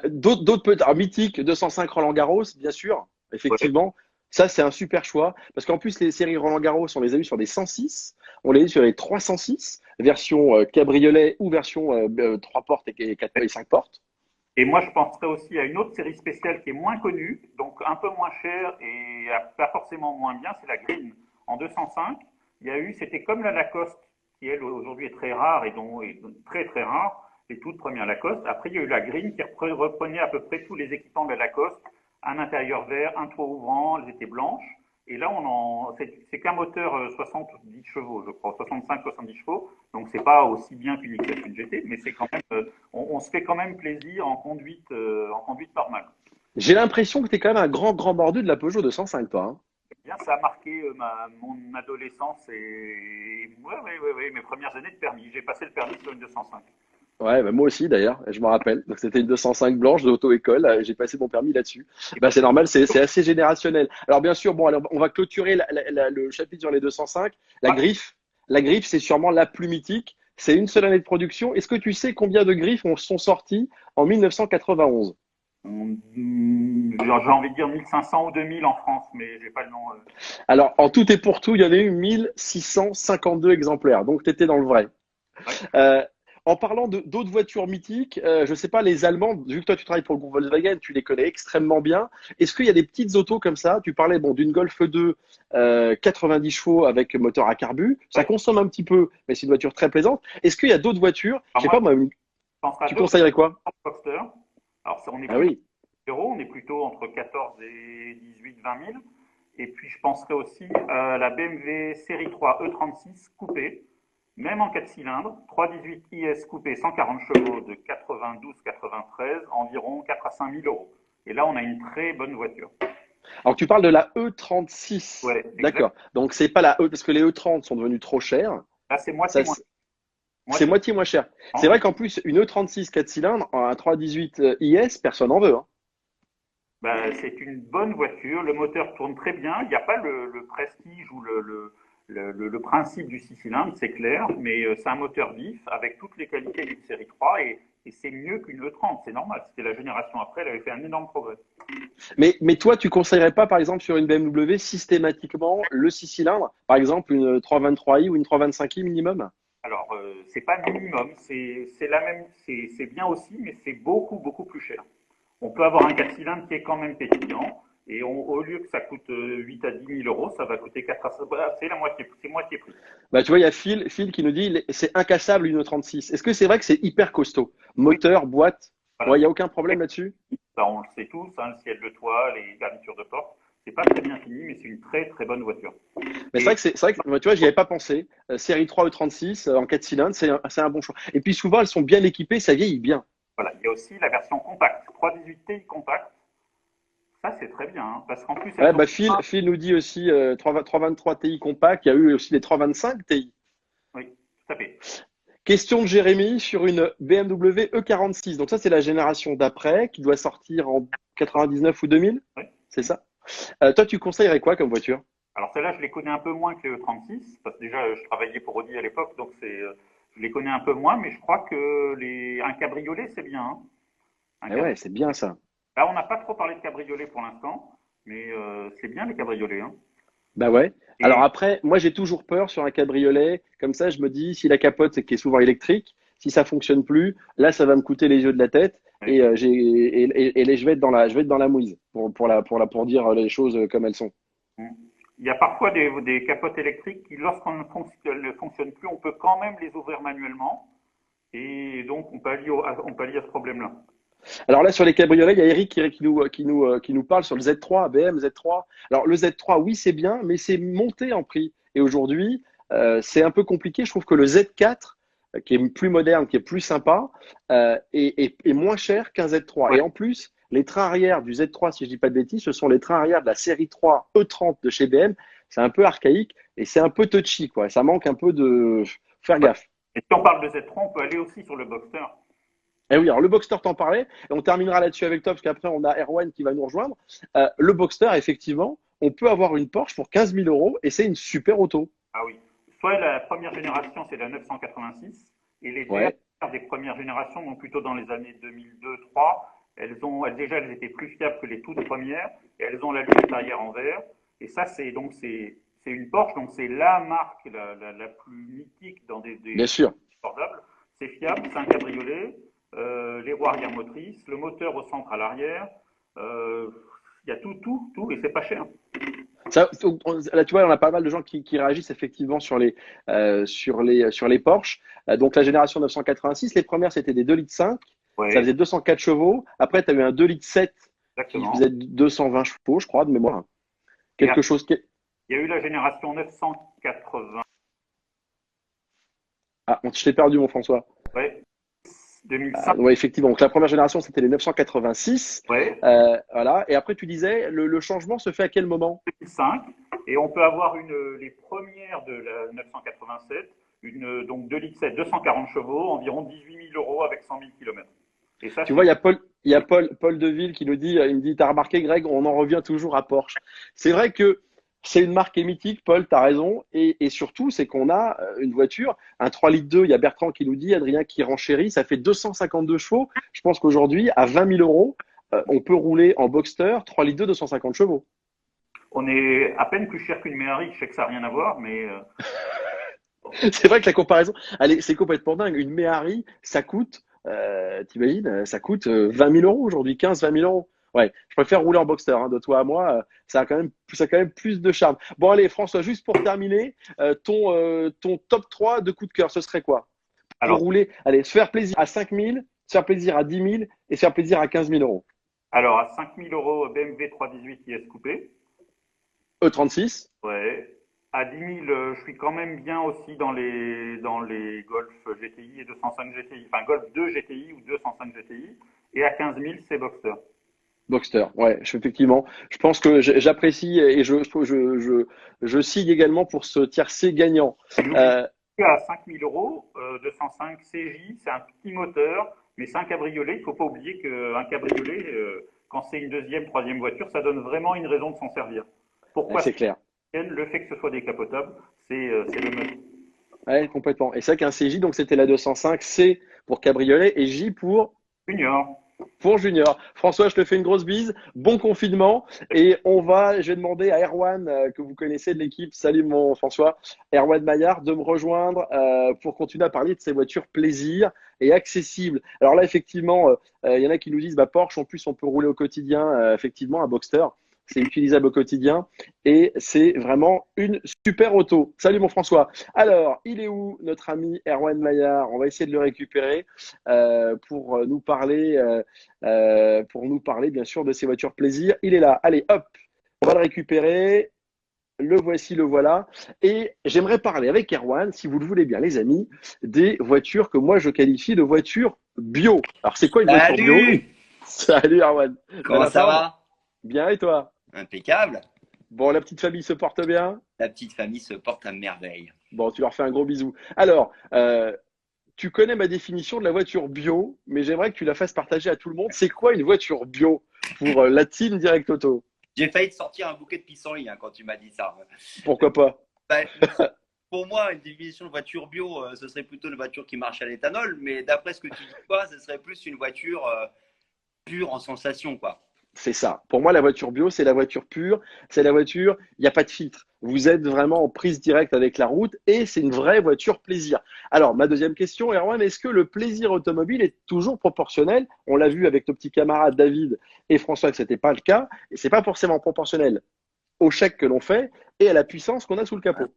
D'autres peut-être, alors, mythique, 205 Roland Garros, bien sûr, Ouais. effectivement. Ça, c'est un super choix parce qu'en plus, les séries Roland Garros, on les a eues sur des 106, on les a eues sur les 306, version cabriolet ou version 3 portes et 4 et 5 portes. Et moi, je penserais aussi à une autre série spéciale qui est moins connue, donc un peu moins chère et pas forcément moins bien, c'est la Green. En 205, il y a eu, c'était comme la Lacoste, qui elle aujourd'hui est très rare et dont est très très rare, les toutes premières Lacoste. Après, il y a eu la Green qui reprenait à peu près tous les équipements de la Lacoste, un intérieur vert, un toit ouvrant, elles étaient blanches. Et là, c'est qu'un moteur 70 chevaux, je crois, 65-70 chevaux. Donc, c'est pas aussi bien qu'une XF1 GT, mais c'est quand même, on se fait quand même plaisir en conduite normale. J'ai l'impression que tu es quand même un grand, grand mordu de la Peugeot 205, toi, hein. Bien, ça a marqué mon adolescence et ouais, ouais, ouais, ouais, mes premières années de permis. J'ai passé le permis sur une 205. Ouais, bah moi aussi d'ailleurs, je me rappelle. Donc c'était une 205 blanche de auto-école, j'ai passé mon permis là-dessus. Et Bah bah, c'est normal, c'est assez générationnel. Alors bien sûr, bon, alors on va clôturer le chapitre sur les 205. La ouais, griffe, la griffe, c'est sûrement la plus mythique. C'est une seule année de production. Est-ce que tu sais combien de griffes sont sorties en 1991? j'ai envie de dire 1500 ou 2000 en France, mais j'ai pas le nom. Alors en tout et pour tout, il y en a eu 1652 exemplaires. Donc tu étais dans le vrai. Ouais. Euh, En parlant d'autres voitures mythiques, je ne sais pas, les Allemandes, vu que toi tu travailles pour le groupe Volkswagen, tu les connais extrêmement bien. Est-ce qu'il y a des petites autos comme ça? Tu parlais bon, d'une Golf 2 90 chevaux avec moteur à carbu. Ça Ouais. consomme un petit peu, mais c'est une voiture très plaisante. Est-ce qu'il y a d'autres voitures? Je Alors sais moi, pas, moi, je penserais à tu deux conseillerais quoi? Boxster. Alors, on est Ah plus oui. euros, on est plutôt entre 14 et 18, 20 000. Et puis, je penserais aussi à la BMW série 3 E36 coupé, même en 4 cylindres, 318 IS coupé, 140 chevaux de 92-93, environ 4 à 5 000 euros. Et là, on a une très bonne voiture. Alors tu parles de la E36. Ouais, exact. D'accord. Donc c'est pas la E, parce que les E30 sont devenus trop chers. Là, c'est Ça, moitié moins. c'est Moitié moitié moins cher. C'est moins. vrai qu'en plus, une E36 4 cylindres, un 318 IS, personne n'en veut, hein. Ben, c'est une bonne voiture, le moteur tourne très bien, il n'y a pas le prestige ou le principe du 6 cylindres, c'est clair, mais c'est un moteur vif avec toutes les qualités d'une série 3 et c'est mieux qu'une E30, c'est normal, c'était la génération après, elle avait fait un énorme progrès. Mais toi, tu conseillerais pas, par exemple, sur une BMW, systématiquement le 6 cylindres, par exemple une 323i ou une 325i minimum? Alors, c'est pas minimum, c'est la même, c'est bien aussi, mais c'est beaucoup, beaucoup plus cher. On peut avoir un 4 cylindres qui est quand même pétillant, et au lieu que ça coûte 8 à 10 000 euros, ça va coûter 4 à 5, c'est la moitié, c'est moitié prix. Bah, tu vois, il y a Phil qui nous dit c'est incassable une 36. Est-ce que c'est vrai que c'est hyper costaud? Oui, Moteur, boîte, voilà. ouais, il n'y a aucun problème là-dessus? Ça, on le sait tous, hein, le ciel de toit, les garnitures de porte. C'est pas très bien fini, mais c'est une très très bonne voiture. Mais Et c'est vrai que tu vois, j'y avais pas pensé. Série 3 E36 en 4 cylindres, c'est un bon choix. Et puis souvent, elles sont bien équipées, ça vieillit bien. voilà, il y a aussi la version compacte, 318 Ti compact. Ça, c'est très bien, hein, parce qu'en plus, Ouais, elles ont. bah Phil nous dit aussi 323 Ti compact, il y a eu aussi les 325 Ti. Oui, tout à fait. Question de Jérémy sur une BMW E46. Donc ça, c'est la génération d'après qui doit sortir en 99 ou 2000. Oui. C'est ça? Toi, tu conseillerais quoi comme voiture? Alors, celle-là, je les connais un peu moins que les E36, parce que déjà, je travaillais pour Audi à l'époque, donc je les connais un peu moins, mais je crois que un cabriolet, c'est bien, hein. Un Eh ouais, cabri- c'est bien ça. Là, on n'a pas trop parlé de cabriolet pour l'instant, mais c'est bien les cabriolets, hein. Bah ouais. Alors Et après, moi, j'ai toujours peur sur un cabriolet. Comme ça, je me dis, si la capote, c'est qui est souvent électrique, si ça fonctionne plus, là, ça va me coûter les yeux de la tête oui. je vais être je vais être dans la mouise pour dire les choses comme elles sont. Il y a parfois des capotes électriques qui, lorsqu'on ne fonctionne plus, on peut quand même les ouvrir manuellement. Et donc, on pallie à ce problème-là. Alors là, sur les cabriolets, il y a Eric qui nous parle sur le Z3, BM Z3. Alors le Z3, oui, c'est bien, mais c'est monté en prix. Et aujourd'hui, c'est un peu compliqué. Je trouve que le Z4, qui est plus moderne, qui est plus sympa, est moins cher qu'un Z3. Ouais. Et en plus, les trains arrière du Z3, si je dis pas de bêtises, ce sont les trains arrière de la série 3 E30 de chez BM. C'est un peu archaïque et c'est un peu touchy, quoi. Ça manque un peu de faire Ouais. gaffe. Et si on parle de Z3, on peut aller aussi sur le Boxster. Eh oui, alors le Boxster, t'en parlais, et on terminera là-dessus avec toi, parce qu'après, on a Erwan qui va nous rejoindre. Le Boxster, effectivement, on peut avoir une Porsche pour 15 000 euros, et c'est une super auto. Ah oui. Soit la première génération, c'est la 986, et les dernières Ouais, des premières générations, donc plutôt dans les années 2002-2003, déjà, elles étaient plus fiables que les toutes premières, et elles ont la lunette arrière en verre. Et ça, c'est une Porsche, donc c'est la marque la plus mythique dans bien des sûr. abordables. C'est fiable, c'est un cabriolet, les roues arrière motrices, le moteur au centre à l'arrière. Il y a tout, et c'est pas cher. Ça, là, tu vois, on a pas mal de gens qui réagissent effectivement sur les Porsche. Donc, la génération 986, les premières, c'était des 2,5 litres. Ça Oui, faisait 204 chevaux. Après, tu as eu un 2,7 litres qui exactement. faisait 220 chevaux, je crois, de mémoire. Et Quelque chose qui. il y a eu la génération 980, Ah, je t'ai perdu, mon François. ouais, Ah, 2005, ouais, effectivement. Donc, la première génération, c'était les 986. ouais, Voilà. Et après, tu disais, le changement se fait à quel moment? 2005. Et on peut avoir les premières de la 987, donc 2 litres 7, 240 chevaux, environ 18 000 euros avec 100 000 km. Et ça, Tu c'est vois, il y a Paul Deville qui nous dit, il me dit, t'as remarqué, Greg, on en revient toujours à Porsche. C'est vrai que c'est une marque qui est mythique, Paul, t'as raison. Et surtout, c'est qu'on a une voiture, un 3 litres 2, il y a Bertrand qui nous dit, Adrien qui renchérit, ça fait 252 chevaux. Je pense qu'aujourd'hui, à 20 000 euros, on peut rouler en Boxster, 3 litres 2, 250 chevaux. on est à peine plus cher qu'une Méhari. Je sais que ça n'a rien à voir, mais C'est vrai que la comparaison, c'est complètement dingue. Une Méhari, ça coûte, t'imagines, ça coûte 20 000 euros aujourd'hui, 15, 20 000 euros. Ouais, je préfère rouler en Boxster, hein, de toi à moi, ça a quand même plus de charme. Bon, allez, François, juste pour terminer, ton top 3 de coup de cœur, ce serait quoi? Pour alors, rouler, allez, se faire plaisir à 5 000, se faire plaisir à 10 000 et se faire plaisir à 15 000 euros. alors à 5 000 euros, BMW 318 IS coupé. E36, Ouais. À 10 000, je suis quand même bien aussi dans les Golf GTI et 205 GTI. Enfin, Golf 2 GTI ou 205 GTI. Et à 15 000, c'est Boxster. Boxster, ouais, effectivement. Je pense que j'apprécie et je signe également pour ce tiercé gagnant. Et n'oubliez Euh, pas, à 5 000 euros, 205 CJ, c'est un petit moteur, mais c'est un cabriolet. Il ne faut pas oublier qu'un cabriolet, quand c'est une deuxième, troisième voiture, ça donne vraiment une raison de s'en servir. ouais, Pourquoi c'est clair. le fait que ce soit décapotable, c'est le must. Ouais, complètement. Et c'est vrai qu'un CJ, donc c'était la 205, C pour cabriolet et J Junior. pour junior. François, je te fais une grosse bise. Bon confinement. Et je vais demander à Erwan, que vous connaissez de l'équipe, salut mon François, Erwan Maillard, de me rejoindre pour continuer à parler de ces voitures plaisir et accessibles. Alors là, effectivement, il y en a qui nous disent, bah, Porsche, en plus, on peut rouler au quotidien, effectivement, un Boxster. C'est utilisable au quotidien et c'est vraiment une super auto. Salut mon François. Alors, il est où notre ami Erwan Maillard? On va essayer de le récupérer pour nous parler bien sûr de ces voitures plaisir. Il est là. Allez, hop, on va le récupérer. Le voici, le voilà. Et j'aimerais parler avec Erwan, si vous le voulez bien, les amis, des voitures que moi je qualifie de voitures bio. Alors, c'est quoi une voiture bio? Salut! Salut Erwan. Comment La ça forme? va? Bien et toi? Impeccable. Bon, la petite famille se porte bien? La petite famille se porte à merveille. Bon, tu leur fais un gros bisou. Alors, tu connais ma définition de la voiture bio, mais j'aimerais que tu la fasses partager à tout le monde. C'est quoi une voiture bio pour la team Direct Auto? J'ai failli te sortir un bouquet de pissenlit quand tu m'as dit ça. Pourquoi pas? Bah, pour moi, une définition de voiture bio, ce serait plutôt une voiture qui marche à l'éthanol, mais d'après ce que tu dis, quoi, ce serait plus une voiture pure en sensation, quoi. C'est ça. Pour moi, la voiture bio, c'est la voiture pure. C'est la voiture, il n'y a pas de filtre. Vous êtes vraiment en prise directe avec la route et c'est une vraie voiture plaisir. Alors, ma deuxième question, Erwan, est-ce que le plaisir automobile est toujours proportionnel? On l'a vu avec nos petits camarades David et François que ce n'était pas le cas. Et c'est pas forcément proportionnel au chèque que l'on fait et à la puissance qu'on a sous le capot.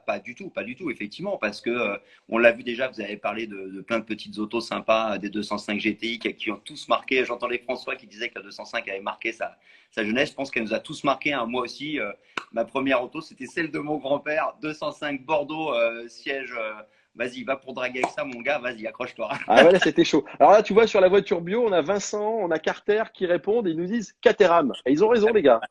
Pas du tout, pas du tout, effectivement, parce que on l'a vu déjà, vous avez parlé de plein de petites autos sympas, des 205 GTI qui ont tous marqué. J'entendais François qui disait que la 205 avait marqué sa jeunesse. Je pense qu'elle nous a tous marqué. Hein. Moi aussi, ma première auto, c'était celle de mon grand-père, 205 Bordeaux, siège. Vas-y, va pour draguer avec ça, mon gars. Vas-y, accroche-toi. Ah ouais, là, c'était chaud. Alors là, tu vois, sur la voiture bio, on a Vincent, on a Carter qui répondent et ils nous disent Caterham. Et ils ont raison, les gars.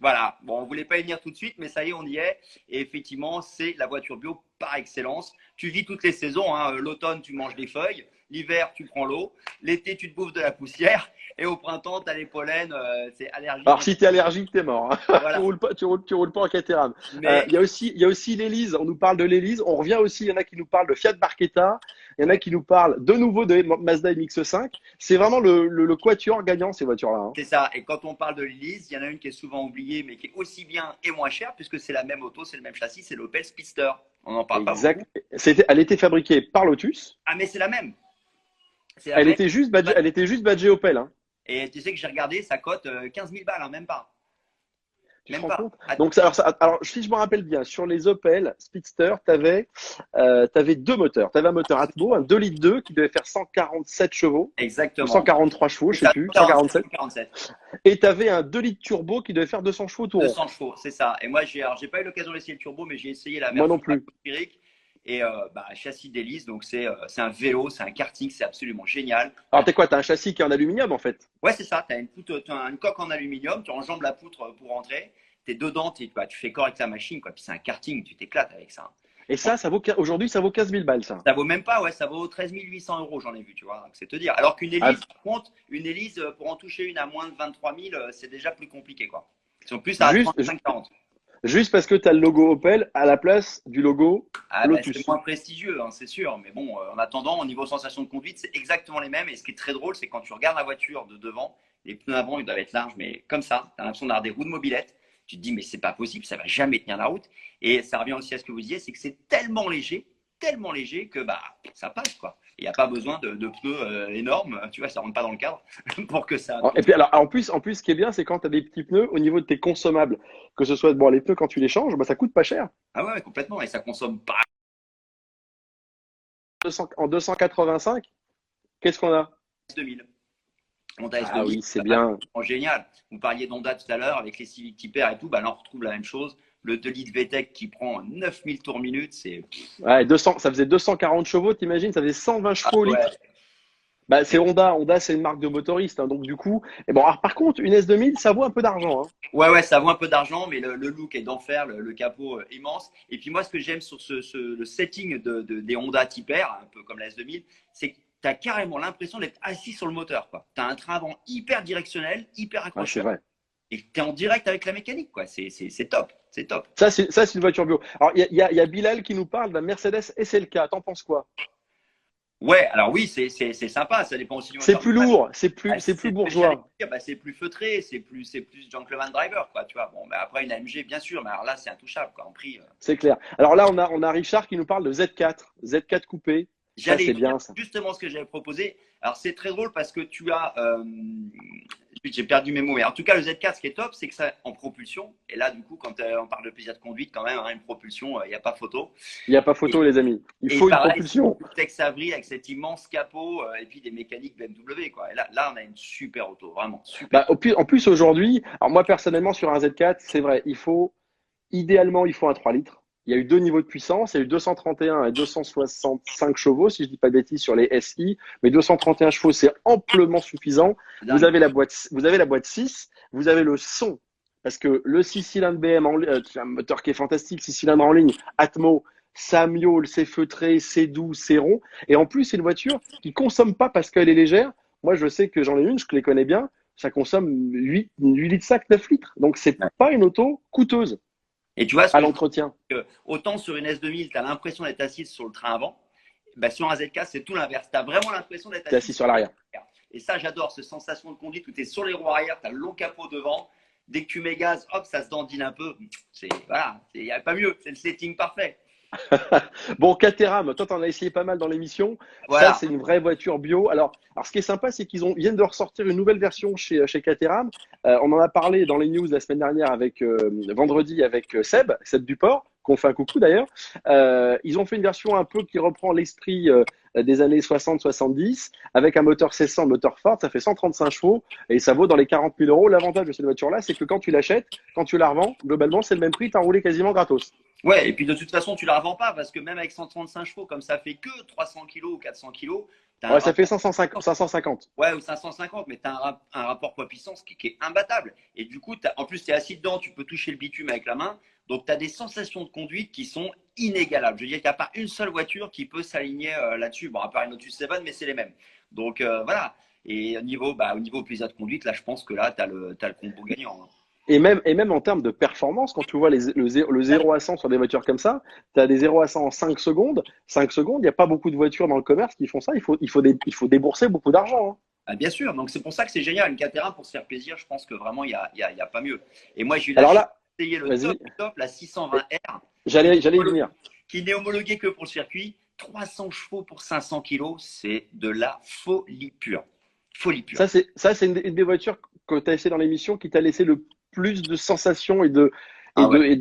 Voilà, bon, on voulait pas y venir tout de suite, mais ça y est, on y est. Et effectivement, c'est la voiture bio par excellence. Tu vis toutes les saisons, hein. L'automne, tu manges des feuilles. L'hiver, tu prends l'eau. L'été, tu te bouffes de la poussière. Et au printemps, tu as les pollens, c'est allergique. Alors, si tu es allergique, tu es mort, hein. Voilà. Tu roules pas en Caterham. Mais Il y a aussi l'Élise. On nous parle de l'Élise. On revient aussi. Il y en a qui nous parlent de Fiat Barchetta. Il y en a qui nous parlent de nouveau de Mazda MX-5. C'est vraiment le quatuor gagnant, ces voitures-là, hein. c'est ça. Et quand on parle de l'Elise, il y en a une qui est souvent oubliée, mais qui est aussi bien et moins chère, puisque c'est la même auto, c'est le même châssis, c'est l'Opel Speedster. On n'en parle pas Exact. beaucoup. Elle était fabriquée par Lotus. Ah, mais c'est la même. C'est la même. Elle était juste badgée Opel, hein. Et tu sais que j'ai regardé, ça cote 15 000 balles, hein, même pas. Tu te Même rends pas. compte? Ah, Donc, alors, si je me rappelle bien, sur les Opel Speedster, tu avais, deux moteurs. Tu avais un moteur Atmo, un 2,2 litres qui devait faire 147 chevaux, ou exactement. 143 chevaux, je sais plus, 147. 147. Et tu avais un 2 litres turbo qui devait faire 200 chevaux tout rond. 200 chevaux, c'est ça. Et moi, j'ai pas eu l'occasion d'essayer le turbo, mais j'ai essayé la Moi version non plus. atmosphérique. Et châssis d'hélice, donc c'est un vélo, c'est un karting, c'est absolument génial. Alors, t'as un châssis qui est en aluminium, en fait. Ouais, c'est ça. Tu as une coque en aluminium, tu enjambes la poutre pour rentrer. Tu es dedans, tu fais corps avec la machine, quoi. Puis c'est un karting, tu t'éclates avec ça. Et ça aujourd'hui, ça vaut 15 000 balles, ça. Ça vaut même pas, ouais, ça vaut 13 800 euros, j'en ai vu, tu vois. Donc, c'est te dire. Alors qu'une hélice, par contre, une hélice, pour en toucher une à moins de 23 000, c'est déjà plus compliqué, quoi. Ils sont plus à Juste- 35-40. Juste parce que tu as le logo Opel à la place du logo Ah, bah, Lotus. c'est moins prestigieux, hein, c'est sûr. Mais bon, en attendant, au niveau sensation de conduite, c'est exactement les mêmes. Et ce qui est très drôle, c'est quand tu regardes la voiture de devant, les pneus avant, ils doivent être larges, mais comme ça, tu as l'impression d'avoir des roues de mobilette. Tu te dis, mais c'est pas possible, ça va jamais tenir la route. Et ça revient aussi à ce que vous disiez, c'est que c'est tellement léger que ça passe, quoi. Il n'y a pas besoin de pneus énormes, tu vois, ça rentre pas dans le cadre pour que ça. Et puis alors, en plus, ce qui est bien, c'est quand tu as des petits pneus au niveau de tes consommables, que ce soit les pneus quand tu les changes, ça coûte pas cher. Ah ouais, complètement. Et ça consomme pas En 285, qu'est-ce qu'on a? S2000. Honda S2000, Ah oui, c'est bien. génial. Vous parliez d'Honda tout à l'heure avec les Civic Type R et tout, là on retrouve la même chose. Le 2 litres VTEC qui prend 9000 tours minute, c'est. Ouais, ça faisait 240 chevaux, t'imagines? Ça faisait 120 chevaux au ouais. litre. C'est Honda. Honda, c'est une marque de motoriste, hein, donc du coup. Et bon, alors, par contre, une S2000, ça vaut un peu d'argent, hein. Ouais, ça vaut un peu d'argent, mais le look est d'enfer, le capot immense. Et puis moi, ce que j'aime sur le setting des Honda Type R, un peu comme la S2000, c'est que tu as carrément l'impression d'être assis sur le moteur, quoi. Tu as un train avant hyper directionnel, hyper Ouais, c'est accrocheur. vrai. Et tu es en direct avec la mécanique, quoi. C'est top. C'est top. Ça, c'est une voiture bio. Alors, il y a Bilal qui nous parle d'un Mercedes SLK. T'en penses quoi? Ouais, alors oui, c'est sympa. Ça dépend aussi du C'est moteur. plus lourd, c'est plus C'est bourgeois. c'est plus feutré, c'est plus gentleman driver, quoi. Tu vois. Bon, après une AMG, bien sûr, mais alors là, c'est intouchable, quoi, en prix. C'est clair. Alors là, on a Richard qui nous parle de Z4 coupé. Ça, J'allais c'est dire bien, ça. justement ce que j'avais proposé. Alors, c'est très drôle parce que tu as. J'ai perdu mes mots, mais en tout cas, le Z4, ce qui est top, c'est que ça en propulsion. Et là, du coup, quand on parle de plaisir de conduite, quand même, hein, une propulsion, il n'y a pas photo. Il n'y a pas photo, les amis. Il faut une pareil, propulsion. Tex Avery avec cet immense capot et puis des mécaniques BMW, quoi. Et là, on a une super auto, vraiment super. En plus, aujourd'hui, alors moi, personnellement, sur un Z4, c'est vrai, idéalement, il faut un 3 litres. Il y a eu deux niveaux de puissance. Il y a eu 231 et 265 chevaux, si je dis pas de bêtises, sur les SI. Mais 231 chevaux, c'est amplement suffisant. Vous avez la boîte 6. Vous avez le son. Parce que le 6 cylindres BM, c'est un moteur qui est fantastique, 6 cylindres en ligne, Atmo, ça miaule, c'est feutré, c'est doux, c'est rond. Et en plus, c'est une voiture qui consomme pas parce qu'elle est légère. Moi, je sais que j'en ai une, je les connais bien. Ça consomme 8 litres 5, 9 litres. Donc, c'est pas une auto coûteuse. Et tu vois, à l'entretien. Autant sur une S2000, tu as l'impression d'être assis sur le train avant. Sur un ZK, c'est tout l'inverse. Tu as vraiment l'impression d'être assis sur l'arrière. Et ça, j'adore, cette sensation de conduite où tu es sur les roues arrière, tu as le long capot devant. Dès que tu mets gaz, hop, ça se dandine un peu. Voilà, il n'y a pas mieux. C'est le setting parfait. Bon, Caterham, toi, t'en as essayé pas mal dans l'émission. Voilà. Ça, c'est une vraie voiture bio. Alors, ce qui est sympa, c'est qu'ils viennent de ressortir une nouvelle version chez Caterham. On en a parlé dans les news la semaine dernière vendredi avec Seb Duport, qu'on fait un coucou d'ailleurs. Ils ont fait une version un peu qui reprend l'esprit des années 60-70 avec un moteur 1600, moteur Ford. Ça fait 135 chevaux et ça vaut dans les 40 000 euros. L'avantage de cette voiture-là, c'est que quand tu l'achètes, quand tu la revends, globalement, c'est le même prix. Tu as roulé quasiment gratos. Ouais, et puis de toute façon, tu la revends pas parce que même avec 135 chevaux, comme ça fait que 300 kilos ou 400 kilos, tu as un Ouais, ça fait rapport, 550. ouais, ou 550, mais tu as un rapport poids-puissance qui est imbattable. Et du coup, en plus, tu es assis dedans, tu peux toucher le bitume avec la main. Donc, tu as des sensations de conduite qui sont inégalables. Je veux dire qu'il n'y a pas une seule voiture qui peut s'aligner là-dessus. Bon, à part une Lotus 7, mais c'est les mêmes. Donc, voilà. Et au niveau plaisir de conduite, là, je pense que là, tu as le combo gagnant, hein. Et même en termes de performance, quand tu vois le 0 à 100 sur des voitures comme ça, tu as des 0 à 100 en 5 secondes. 5 secondes, il n'y a pas beaucoup de voitures dans le commerce qui font ça. Il faut débourser beaucoup d'argent, hein. Ah, bien sûr, donc c'est pour ça que c'est génial. Une Caterham pour se faire plaisir, je pense que vraiment, il y a pas mieux. Et moi, j'ai eu la Alors chance là, d'essayer le top vas-y, du top, la 620R, j'allais y venir. qui n'est homologuée que pour le circuit. 300 chevaux pour 500 kilos, c'est de la folie pure. Folie pure. Ça, c'est une des voitures que tu as essayé dans l'émission qui t'a laissé le plus de sensations Ah ouais. et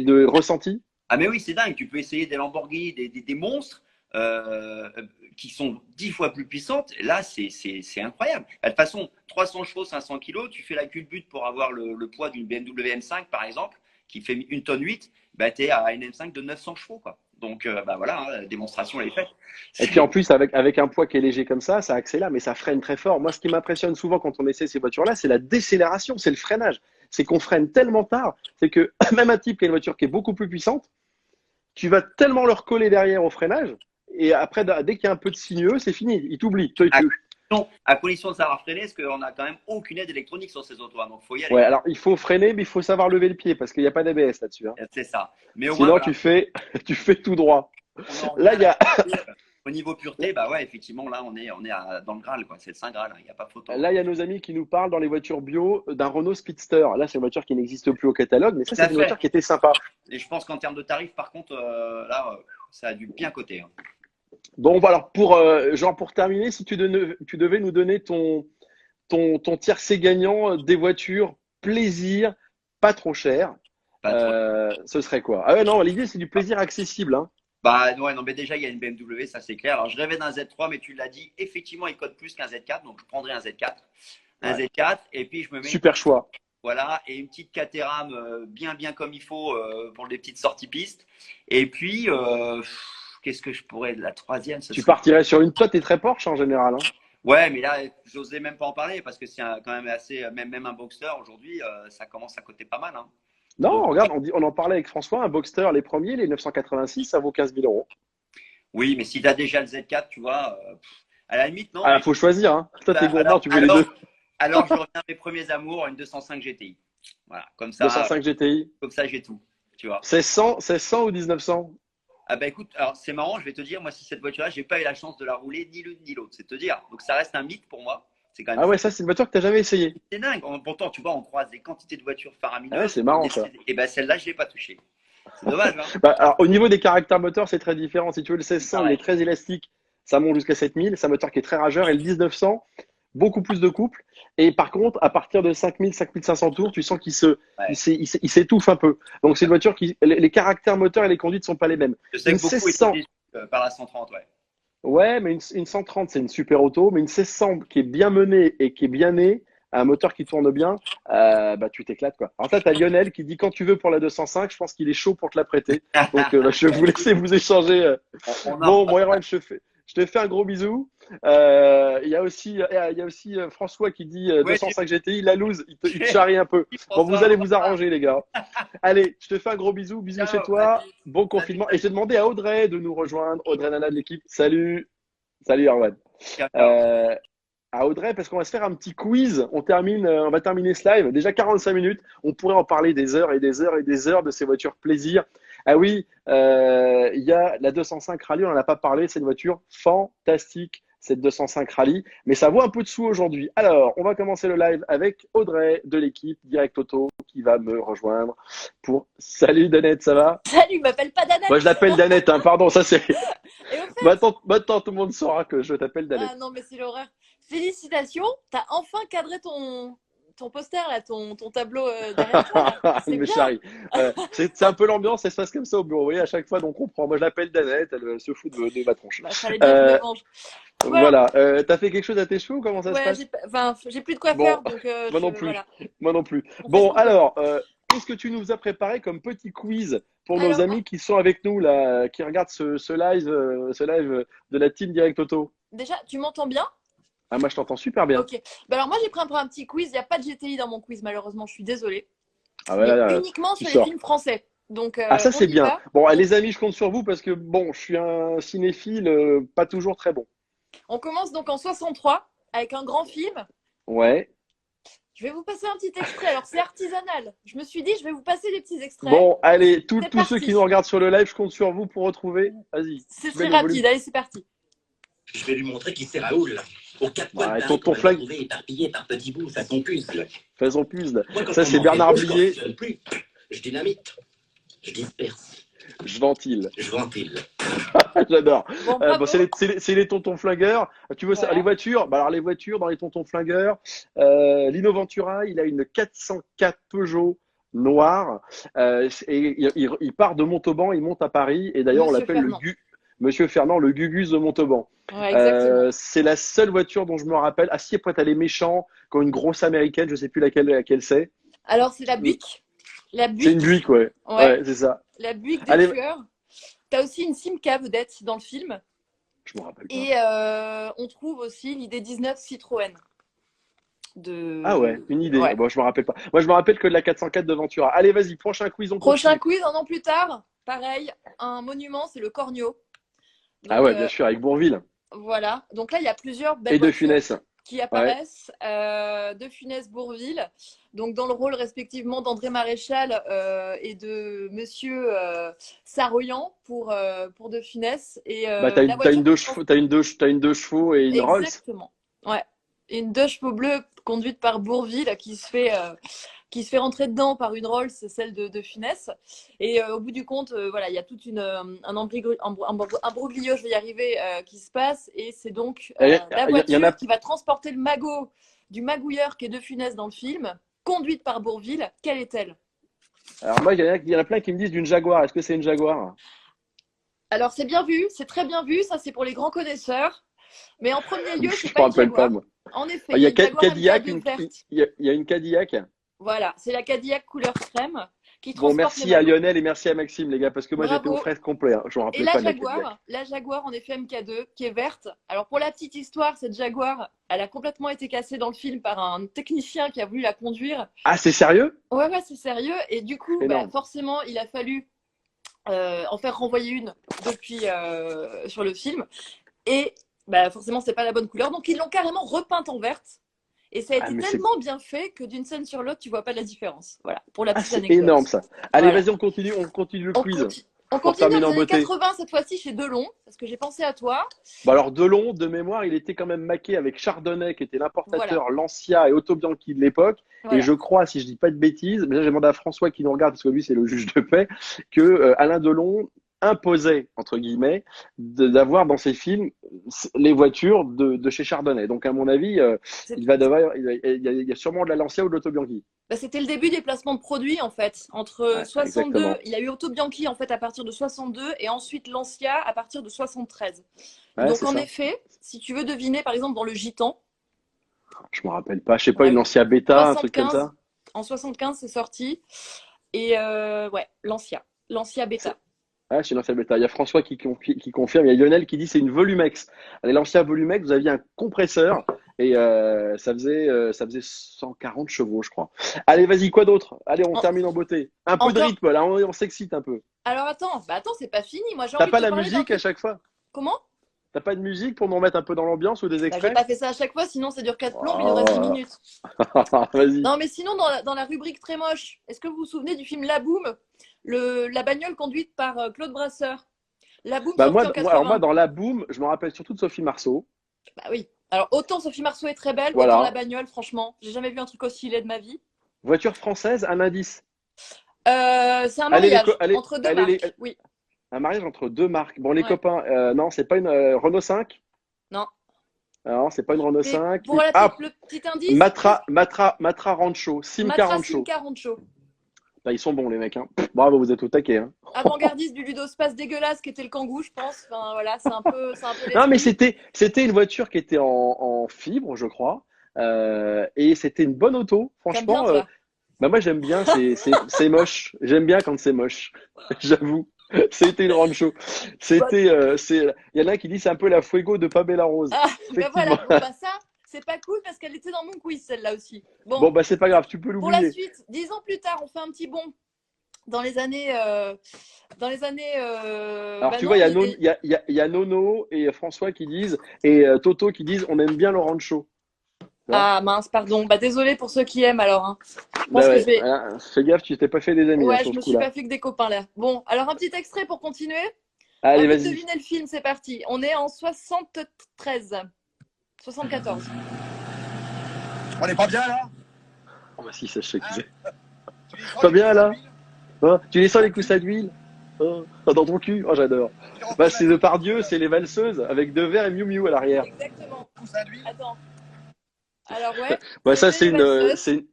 de ressentis. Ah mais oui, c'est dingue. Tu peux essayer des Lamborghini, des monstres euh, qui sont 10 fois plus puissantes. Et là, c'est incroyable. De toute façon, 300 chevaux, 500 kilos, tu fais la culbute pour avoir le poids d'une BMW M5, par exemple, qui fait 1 tonne 8, bah, tu es à une M5 de 900 chevaux, quoi. Donc, bah voilà, hein, la démonstration, elle est faite. Et puis en plus, avec un poids qui est léger comme ça accélère, mais ça freine très fort. Moi, ce qui m'impressionne souvent quand on essaie ces voitures-là, c'est la décélération, c'est le freinage. C'est qu'on freine tellement tard, c'est que même un type qui a une voiture qui est beaucoup plus puissante, tu vas tellement leur coller derrière au freinage, et après, dès qu'il y a un peu de sinueux, c'est fini, il t'oublie. À condition de savoir freiner, parce qu'on n'a quand même aucune aide électronique sur ces autos, hein, donc il faut y Ouais, aller. alors il faut freiner, mais il faut savoir lever le pied parce qu'il n'y a pas d'ABS là-dessus, hein. C'est ça. Mais au moins, Sinon, voilà, tu fais tout droit. on en revient Là, à il y a, au niveau pureté, bah ouais, effectivement, là, on est dans le Graal, quoi. C'est le Saint Graal, hein, il n'y a pas photo. là, il y a nos amis qui nous parlent dans les voitures bio d'un Renault Speedster. Là, c'est une voiture qui n'existe plus au catalogue, mais ça, Tout à c'est une fait. voiture qui était sympa. Et je pense qu'en termes de tarifs, par contre, là, ça a dû bien coter, hein. Bon, voilà, pour terminer, si tu devais nous donner ton tiercé gagnant des voitures plaisir, pas trop cher, Pas trop. ce serait quoi? Ah ouais, non, l'idée, c'est du plaisir accessible, hein. Bah ouais, non, mais déjà, il y a une BMW, ça c'est clair. Alors, je rêvais d'un Z3, mais tu l'as dit, effectivement, il code plus qu'un Z4, donc je prendrais un Z4. Un Ouais. Z4, et puis je me mets Super choix. voilà, et une petite Caterham bien comme il faut pour les petites sorties pistes. Et puis, qu'est-ce que je pourrais, la troisième, ce Tu serait. partirais sur une. Toi, t'es très Porsche en général, hein. Ouais, mais là, j'osais même pas en parler parce que c'est quand même assez, même un Boxster aujourd'hui, ça commence à coter pas mal, hein. Donc, Non, regarde, on en parlait avec François, un Boxster, les premiers, les 986, ça vaut 15 000 euros. oui, mais si tu as déjà le Z4, tu vois, à la limite, non, Ah, mais faut choisir, hein. Toi, t'es bah, gourmand, tu veux les deux. alors je reviens à mes premiers amours, une 205 GTI. Voilà, 205 GTI. comme ça, j'ai tout, tu vois. 1600 ou 1900? Ah bah écoute, alors c'est marrant, je vais te dire, moi, si cette voiture-là, j'ai pas eu la chance de la rouler ni l'une ni l'autre, c'est te dire. Donc ça reste un mythe pour moi. C'est quand même Ah ouais, ça, c'est une voiture que t'as jamais essayé. c'est dingue. Pourtant, tu vois, on croise des quantités de voitures Ah ouais, faramineuses. c'est marrant, ça. Et ben celle-là, je l'ai pas touchée. C'est dommage, hein. Bah, alors, au niveau des caractères moteurs, c'est très différent. Si tu veux, le 1600, il est Pareil. très élastique. Ça monte jusqu'à 7000. C'est un moteur qui est très rageur. Et le 1900, beaucoup plus de couple. Et par contre, à partir de 5000, 5500 tours, tu sens Ouais. il s'étouffe un peu. Donc, c'est une voiture qui, les caractères moteurs et les conduites sont pas les mêmes. Je sais Une que beaucoup étaient 1600, déçus par la 130, ouais. ouais, mais une 130, c'est une super auto. Mais une 1600 qui est bien menée et qui est bien née, un moteur qui tourne bien, bah, tu t'éclates, quoi. Alors, ça, t'as Lionel qui dit quand tu veux pour la 205, je pense qu'il est chaud pour te la prêter. Donc, bah, je vais vous laisser vous échanger. On Bon, a mon Erwan, je te fais un gros bisou. Il y a aussi François qui dit ouais, 205 GTI, la loose, il te charrie un peu. Bon, vous François, allez vous arranger, les gars. Allez, je te fais un gros bisou, bisous chez ciao, toi, salut. bon confinement. Et j'ai demandé à Audrey de nous rejoindre, Audrey Nana de l'équipe. Salut, salut Erwan. Ciao, ciao. Euh, à Audrey, parce qu'on va se faire un petit quiz. On va terminer ce live. Déjà 45 minutes. On pourrait en parler des heures et des heures et des heures de ces voitures plaisir. Ah oui, il y a la 205 Rally, on n'en a pas parlé. C'est une voiture fantastique, cette 205 Rally. Mais ça vaut un peu de sous aujourd'hui. Alors, on va commencer le live avec Audrey de l'équipe Direct Auto qui va me rejoindre pour. Salut Danette, ça va? Salut, m'appelle pas Danette. Moi, je l'appelle Danette, hein, pardon, ça c'est. Et au fait, Maintenant, tout le monde saura que je t'appelle Danette. ah non, mais c'est l'horreur. Félicitations, t'as enfin cadré ton poster, là, ton tableau derrière toi. Là. C'est Il me bien. charrie. C'est un peu l'ambiance, ça se passe comme ça au bureau. Vous voyez, à chaque fois, on comprend. Moi, je l'appelle Danette, elle se fout de ma tronche. Bah, fallait bien que je Euh, me venge. Voilà. voilà. T'as fait quelque chose à tes cheveux ou comment ça se Ouais, passe? j'ai plus de Bon, coiffeur, donc moi non plus. voilà. Moi non plus. On fait ce Bon, qu'on peut. alors, qu'est-ce que tu nous as préparé comme petit quiz pour nos Alors, amis qui sont avec nous, là, qui regardent ce live de la team Direct Auto? déjà, tu m'entends bien? Ah, moi, je t'entends super bien. Ok. Bah alors moi, j'ai pris un petit quiz. Il n'y a pas de GTI dans mon quiz, malheureusement. Je suis désolée. Ah, Mais voilà, uniquement tu sur les sors. films français. Donc, Ah, ça, on c'est y bien. va. Bon, les amis, je compte sur vous parce que, bon, je suis un cinéphile pas toujours très bon. On commence donc en 63 avec un grand film. Ouais. Je vais vous passer un petit extrait. Alors, c'est artisanal. Je me suis dit, je vais vous passer des petits extraits. Bon, allez, tous C'est ceux qui parti. nous regardent sur le live, je compte sur vous pour retrouver. Vas-y, C'est mets très le rapide. volume. Allez, c'est parti. Je vais lui montrer qui c'est Raoul. Aux quatre coins de Ouais, Paris, ton qu'on l'a flag, trouvé éparpillé par petits bouts, ça son puzzle. fais son puzzle. Moi, quand Ça, on c'est m'en Bernard fait trop, je Blier, correctionne plus. Je dynamite, je disperse, je ventile. je ventile. J'adore. Bon, Bon, bravo. c'est les tontons flingueurs. Tu veux ça, Voilà. les voitures? Bah alors les voitures dans les tontons flingueurs. Lino Ventura, il a une 404 Peugeot noire et il part de Montauban, il monte à Paris et d'ailleurs on Monsieur l'appelle Fernand. Monsieur Fernand, le Gugus de Montauban. Ouais, exactement. C'est la seule voiture dont je me rappelle. Ah si, après t'as les méchants, qui ont une grosse américaine, je sais plus laquelle c'est. Alors, c'est la Buick. La C'est une Buick. Buick, ouais. Ouais, Ouais, c'est ça. la Buick des Allez, tueurs. T'as aussi une Simca vedette dans le film. je me rappelle pas. Et on trouve aussi l'idée 19 Citroën. Ah ouais, une idée. Ouais. Bon, je me rappelle pas. Moi, je me rappelle que de la 404 de Ventura. Allez, vas-y, prochain quiz, on Prochain continue. quiz, un an plus tard. Pareil, un monument, c'est le Cornio. Ah Donc, ouais, bien sûr, avec Bourvil voilà. Donc là, il y a plusieurs belles et De voitures Funès. qui Ouais. apparaissent. De Funès Bourvil, donc dans le rôle respectivement d'André Maréchal et de Monsieur Saroyan pour De Funès. Et Bah, la t'as une voiture deux qui chevaux, t'as une deux chevaux et une Rolls. exactement. Ouais. Et une deux chevaux bleus conduite par Bourvil qui se fait rentrer dedans par une Rolls, celle de Funès. Et au bout du compte, voilà, il y a toute un broglio, je vais y arriver, qui se passe. Et c'est donc Il y la en voiture a. qui va transporter le magot du magouilleur qui est de Funès dans le film, conduite par Bourvil. Quelle est-elle? Alors moi, il y en a plein qui me disent d'une Jaguar. Est-ce que c'est une Jaguar? Alors, c'est bien vu, c'est très bien vu. Ça, c'est pour les grands connaisseurs. Mais en premier lieu, Je c'est me pas une rappelle pas, Jaguar. moi. En effet, Ah, il y a une Jaguar Cadillac, MK2 verte. il y a une Cadillac. Voilà, c'est la Cadillac couleur crème qui Bon, transporte le merci à magot. Lionel et merci à Maxime, les gars, parce que moi, j'étais au Bravo. frais complet. Hein. Je me Et rappelais pas de la Cadillac. La Jaguar en effet MK2 qui est verte. Alors pour la petite histoire, cette Jaguar, elle a complètement été cassée dans le film par un technicien qui a voulu la conduire. Ah, c'est sérieux? Ouais, c'est sérieux. Et du coup, Énorme. forcément, il a fallu en faire renvoyer une depuis sur le film. Et forcément, c'est pas la bonne couleur. Donc ils l'ont carrément repeinte en verte. Et ça a Ah, été mais tellement bien fait que d'une scène sur l'autre, tu vois pas la différence. Voilà, pour la Ah, petite c'est anecdote. énorme ça. Allez, Voilà. vas-y, on continue le quiz. On Pour continue terminer dans en les années beauté. 80 cette fois-ci chez Delon, parce que j'ai pensé à toi. Bon, alors Delon, de mémoire, il était quand même maqué avec Chardonnay, qui était l'importateur Lancia et Auto Bianchi de l'époque. Voilà. Et je crois, si je dis pas de bêtises, mais là j'ai demandé à François qui nous regarde, parce que lui c'est le juge de paix, que Alain Delon imposait, entre guillemets, d'avoir dans ses films les voitures de chez Chardonnay. Donc à mon avis, il y a sûrement de la Lancia ou de l'Auto Bianchi. C'était le début des placements de produits en fait. Entre Ouais, 62, exactement. il y a eu Auto Bianchi en fait à partir de 62 et ensuite Lancia à partir de 73. Ouais, Donc c'est en ça. effet, si tu veux deviner par exemple dans le Gitan, Je me rappelle pas, je sais pas, Ouais. une Lancia Beta, un truc comme 75, ça. en 75 c'est sorti. Et Lancia Beta. Ah, chez Lancia Beta. Il y a François qui confirme, il y a Lionel qui dit c'est une Volumex. Les Lancia Volumex, vous aviez un compresseur et ça faisait 140 chevaux, je crois. Allez, vas-y, quoi d'autre? Allez, on En- termine en beauté. Un peu de Encore- rythme, là, on s'excite un peu. Alors attends, c'est pas fini. Moi j'ai T'as envie pas de te la parler d'un musique à truc. chaque fois? Comment? T'as pas de musique pour nous remettre un peu dans l'ambiance ou des J'ai extraits? pas fait ça à chaque fois, sinon ça dure 4 plombes, il nous reste 10 Oh. minutes. Vas-y. Non, mais sinon, dans la rubrique très moche, est-ce que vous vous souvenez du film La Boum, la bagnole conduite par Claude Brasseur? La Boum Bah sorti en alors 80. dans La Boum, je me rappelle surtout de Sophie Marceau. Bah oui. Alors, autant Sophie Marceau est très belle, Voilà. autant la bagnole, franchement, j'ai jamais vu un truc aussi laid de ma vie. Voiture française, un indice. C'est un Allez, mariage allez, entre deux allez, marques. Oui. Un mariage entre deux marques. Bon, les Ouais. copains, non, c'est pas une Renault 5. Non. Non, c'est pas une Renault Et 5. pour la Ah, le petit indice, Matra Rancho, Simca Matra Rancho. Simca Rancho. Bah, ils sont bons, les mecs. Hein. Bravo, vous êtes au taquet. Hein. Avant-gardiste du ludospace dégueulasse qui était le Kangoo, je pense. Enfin, voilà, c'est un peu Non, mais l'esprit. c'était une voiture qui était en fibre, je crois. Et c'était une bonne auto. T'aimes bien, Franchement, toi? Bah moi j'aime bien, c'est moche. J'aime bien quand c'est moche. J'avoue. C'était une rancho. Il y en a un qui dit c'est un peu la Fuego de Pamela Rose. Ah, ben Effectivement. voilà. Bon, bah ça, c'est pas cool parce qu'elle était dans mon quiz, celle-là aussi. Bon, Bon bah c'est pas grave, tu peux pour la l'oublier. suite, 10 ans plus tard, on fait un petit bond dans les années. Alors Bah tu non, vois, il y a, il y a des- il y a Nono et François qui disent et Toto qui disent on aime bien le rancho. Tu vois. Ah mince, pardon. Bah désolé pour ceux qui aiment alors, hein. Je pense Bah que ouais, je vais. hein, fais gaffe, tu t'es pas fait des amis hein, Ouais, je sur ce me suis coup-là. pas fait que des copains là. Bon, alors un petit extrait pour continuer. À Allez, vous de vas-y. deviner le film, c'est parti. On est en 73. 74. On n'est pas bien là? Oh bah si, ça je sais qui c'est. Tu les sens, Pas les bien coups là? d'huile? Hein, tu les sens les coussins d'huile? Dans ton cul? Oh j'adore. Tu reprends Bah la c'est Depardieu, c'est les valseuses avec deux verres et Miu Miu à l'arrière. Exactement. coussin d'huile? Attends. Alors ouais, Bah ça c'était c'est les une, valseuses.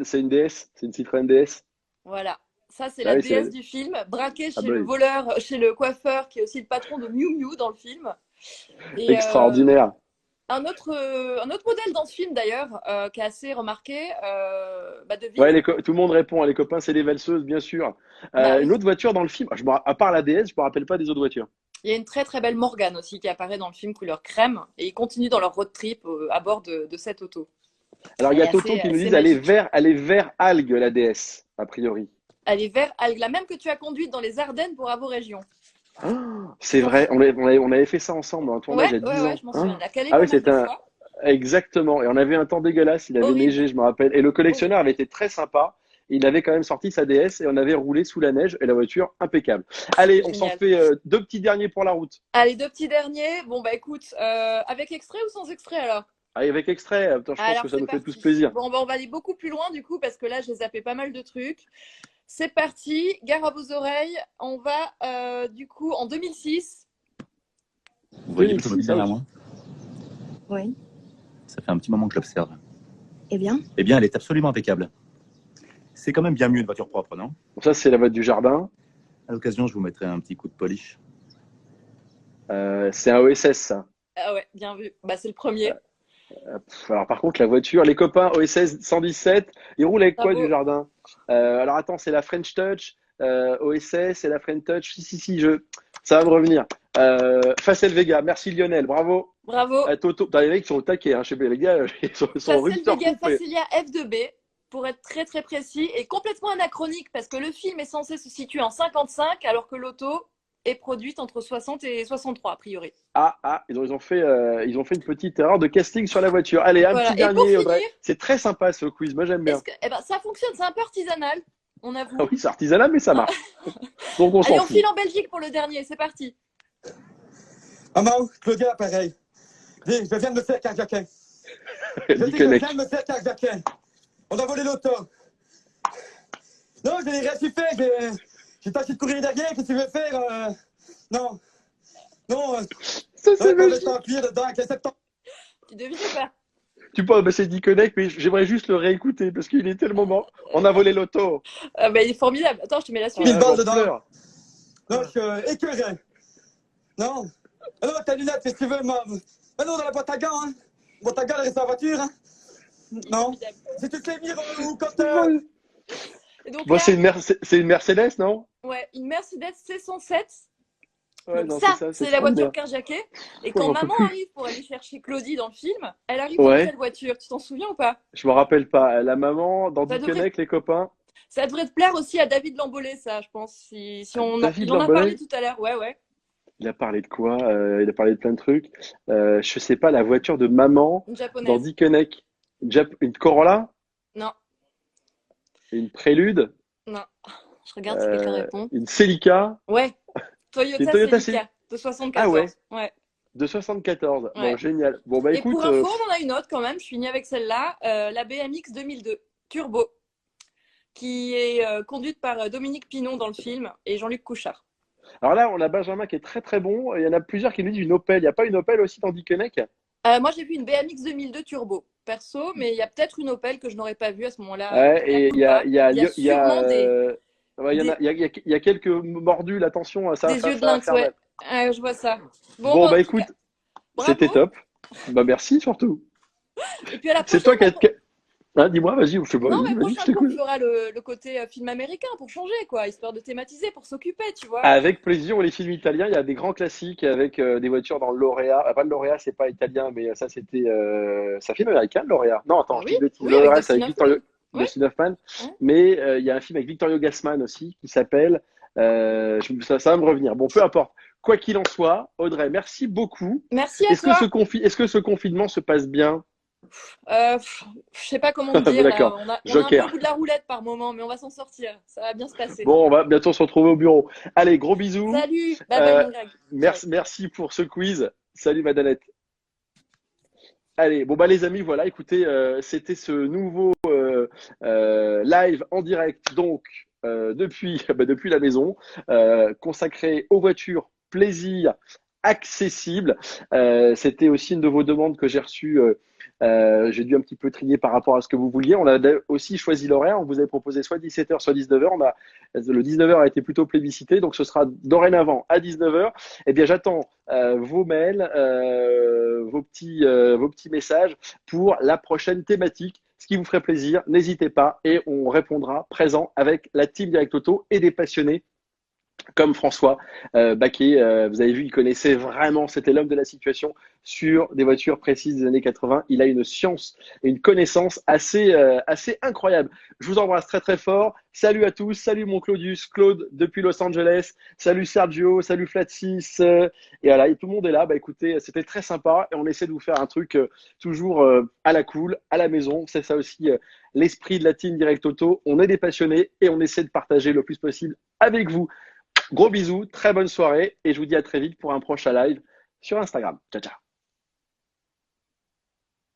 c'est une DS, c'est une Citroën DS. Voilà. Ça, c'est Ah la oui, c'est déesse du film, braquée ah chez bah le oui. voleur, chez le coiffeur, qui est aussi le patron de Miu Miu dans le film. Et Extraordinaire. un autre modèle dans ce film, d'ailleurs, qui est assez remarqué, bah, devine. Ouais, tout le monde répond, hein, les copains, c'est les valseuses, bien sûr. Bah Une oui. autre voiture dans le film, à part la DS, je me rappelle pas des autres voitures. Il y a une très très belle Morgane aussi qui apparaît dans le film couleur crème et ils continuent dans leur road trip à bord de cette auto. Alors il y Elle a est Toto assez, qui nous assez dit magique. elle est vert algue la DS, a priori. Elle est vert, la même que tu as conduite dans les Ardennes pour Avorégion. C'est vrai, on avait fait ça ensemble dans un tournage il y a 10 Ouais, ans. je m'en souviens. Elle a calé Ah pas oui, mal de c'était un. fois. Exactement. Et on avait un temps dégueulasse, il avait Horrible, neigé, je me rappelle. Et le horrible. collectionneur avait été très sympa. Il avait quand même sorti sa DS et on avait roulé sous la neige et la voiture impeccable. Allez, on s'en Génial. fait deux petits derniers pour la route. Allez, deux petits derniers. Bon, bah écoute, avec extrait ou sans extrait alors? Allez, avec extrait, attends, je pense Alors que ça c'est nous fait tous parti. plaisir. Bon, bah, on va aller beaucoup plus loin du coup parce que là j'ai zappé pas mal de trucs. C'est parti, gare à vos oreilles. On va du coup en 2006. Vous voyez 2006, l'automobile derrière oui. moi? Oui. Ça fait un petit moment que je l'observe. Eh bien, Eh bien, elle est absolument impeccable. C'est quand même bien mieux une voiture propre, non? Bon, ça, c'est la voiture du jardin. À l'occasion, je vous mettrai un petit coup de polish. C'est un OSS, ça. Ah ouais, bien vu. Bah c'est le premier. Alors, par contre, la voiture, les copains, OSS 117, ils roulent avec quoi Bravo. du jardin? Alors, attends, c'est la French Touch, OSS, c'est la French Touch. Si, ça va me revenir. Facel Vega, merci Lionel, bravo. Bravo. Toto, t'as les mecs qui sont au taquet, hein, je sais pas, les gars, ils sont Facel rupteurs Vega complets. Facilia F2B, pour être très très précis, et complètement anachronique parce que le film est censé se situer en 55 alors que l'auto est produite entre 60 et 63 a priori. Ils ont fait une petite erreur de casting sur la voiture. Allez, un Voilà. petit Et pour dernier, Audrey. finir, C'est très sympa ce quiz, moi j'aime bien. eh ben, ça fonctionne, c'est un peu artisanal, on avoue. Ah oui, c'est artisanal, mais ça marche. Donc on Allez, s'en on fout. file en Belgique pour le dernier, c'est parti. Maman, Claudia, pareil. Dis, je viens de me faire carjacker. Je dis que je Disconnect. viens de me faire carjacker. On a volé l'auto. Non, je n'ai rien su faire. J'ai tâché de courir derrière. Qu'est-ce que tu veux faire? Non. Non. Ça, c'est On va magique. mettre en cuir dedans avec les septembre. Tu devines ou pas? Tu penses, bah, c'est Disconnect, mais j'aimerais juste le réécouter parce qu'il est tellement bon. On a volé l'auto. Bah, il est formidable. Attends, je te mets la suite. Mille balles J'en dedans. pleure. Non, je suis écœuré. Non. Ah non, ta lunette, qu'est-ce que tu veux, maman? Ah non, dans la boîte à gants, hein. Boîte à gants, elle reste en voiture, hein. Non. Formidable. C'est toutes les mires ou quand Et donc Bon, là, c'est une Mercedes, non? ouais, une Mercedes C107. Ouais, Donc non, ça, c'est c'est la voiture extraordinaire. carjackée. Et Oh, quand j'en peux maman plus. arrive pour aller chercher Claudie dans le film, elle arrive dans Ouais, quelle voiture? Tu t'en souviens ou pas? je me rappelle pas. La maman, dans Ça devrait, Disconnect, les copains. ça devrait te plaire aussi à David Lambollet, ça, je pense. Si David il en a parlé Lambollet, tout à l'heure. Ouais, ouais. il a parlé de quoi? Il a parlé de plein de trucs. Je sais pas, la voiture de maman Une dans japonaise. Disconnect. Une Corolla? Non, Une Prélude? non. Je regarde si quelqu'un répond. Une Celica? Ouais, C'est une Toyota Toyota Celica de Ah ouais, 74. Ouais, de 74. Bon, ouais. génial. Bon, bah Et pour écoute, info, on en a une autre quand même. Je finis avec celle-là. La BMX 2002 Turbo, qui est conduite par Dominique Pinon dans le film et Jean-Luc Couchard. alors là, on a Benjamin qui est très très bon. Il y en a plusieurs qui nous disent une Opel. Il n'y a pas une Opel aussi dans Disconnect? Moi, j'ai vu une BMX 2002 Turbo, perso, mais il y a peut-être une Opel que je n'aurais pas vue à ce moment-là. Ouais, La et coupe pas. Il y a il y a, sûrement ouais, des, il y a quelques mordus. Là, attention, des yeux de ça va lynx, faire ouais. mal. Je vois ça. Bon, Bon, bah en tout écoute, cas, c'était bravo. top. Bah merci surtout. Et puis à la C'est toi prochaine. qui as. Hein, dis-moi, vas-y, je sais pas, Non, mais vas-y, je prochain coup, on t'écoute. fera le côté film américain pour changer, quoi, histoire de thématiser, pour s'occuper, tu vois. Avec plaisir, ou les films italiens, il y a des grands classiques avec des voitures dans le Lauréat. Ah, pas le Lauréat, c'est pas italien, mais ça c'était. C'est un film américain, le Lauréat. Non, attends, Bah je dis oui, une bêtise. oui, Le avec Lauréat, c'est Dustin avec Victorio, Hoffman. Ouais, Dustin Hoffman. ouais. Mais il y a un film avec Victorio Gassman aussi qui s'appelle. Ça va me revenir. Bon, peu importe. Quoi qu'il en soit, Audrey, merci beaucoup. Merci à toi. Est-ce que ce confinement se passe bien? Je sais pas comment te dire, là. D'accord. On a un peu Joker. le goût de la roulette par moment, mais on va s'en sortir. Ça va bien se passer. Bon, on va bientôt se retrouver au bureau. Allez, gros bisous. Salut. Bye bye, mon Greg. Merci pour ce quiz. Salut, Madalette. Allez, bon bah les amis, voilà, écoutez, c'était ce nouveau live en direct, donc depuis la maison, consacré aux voitures plaisir accessible. C'était aussi une de vos demandes que j'ai reçues. J'ai dû un petit peu trier par rapport à ce que vous vouliez. On a aussi choisi l'horaire. On vous avait proposé soit 17h, soit 19h. Le 19h a été plutôt plébiscité, donc ce sera dorénavant à 19h. Eh bien, j'attends vos mails, vos petits messages pour la prochaine thématique. Ce qui vous ferait plaisir, n'hésitez pas et on répondra présent avec la team Direct Auto et des passionnés comme François Baquet. Vous avez vu, il connaissait vraiment, c'était l'homme de la situation sur des voitures précises des années 80. Il a une science et une connaissance assez incroyable. Je vous embrasse très très fort. Salut à tous. Salut mon Claude depuis Los Angeles. Salut Sergio. Salut Flatsis. Et voilà, et tout le monde est là. Bah écoutez, c'était très sympa et on essaie de vous faire un truc toujours à la cool, à la maison. C'est ça aussi l'esprit de la team Direct Auto. On est des passionnés et on essaie de partager le plus possible avec vous. Gros bisous, très bonne soirée et je vous dis à très vite pour un prochain live sur Instagram. Ciao, ciao.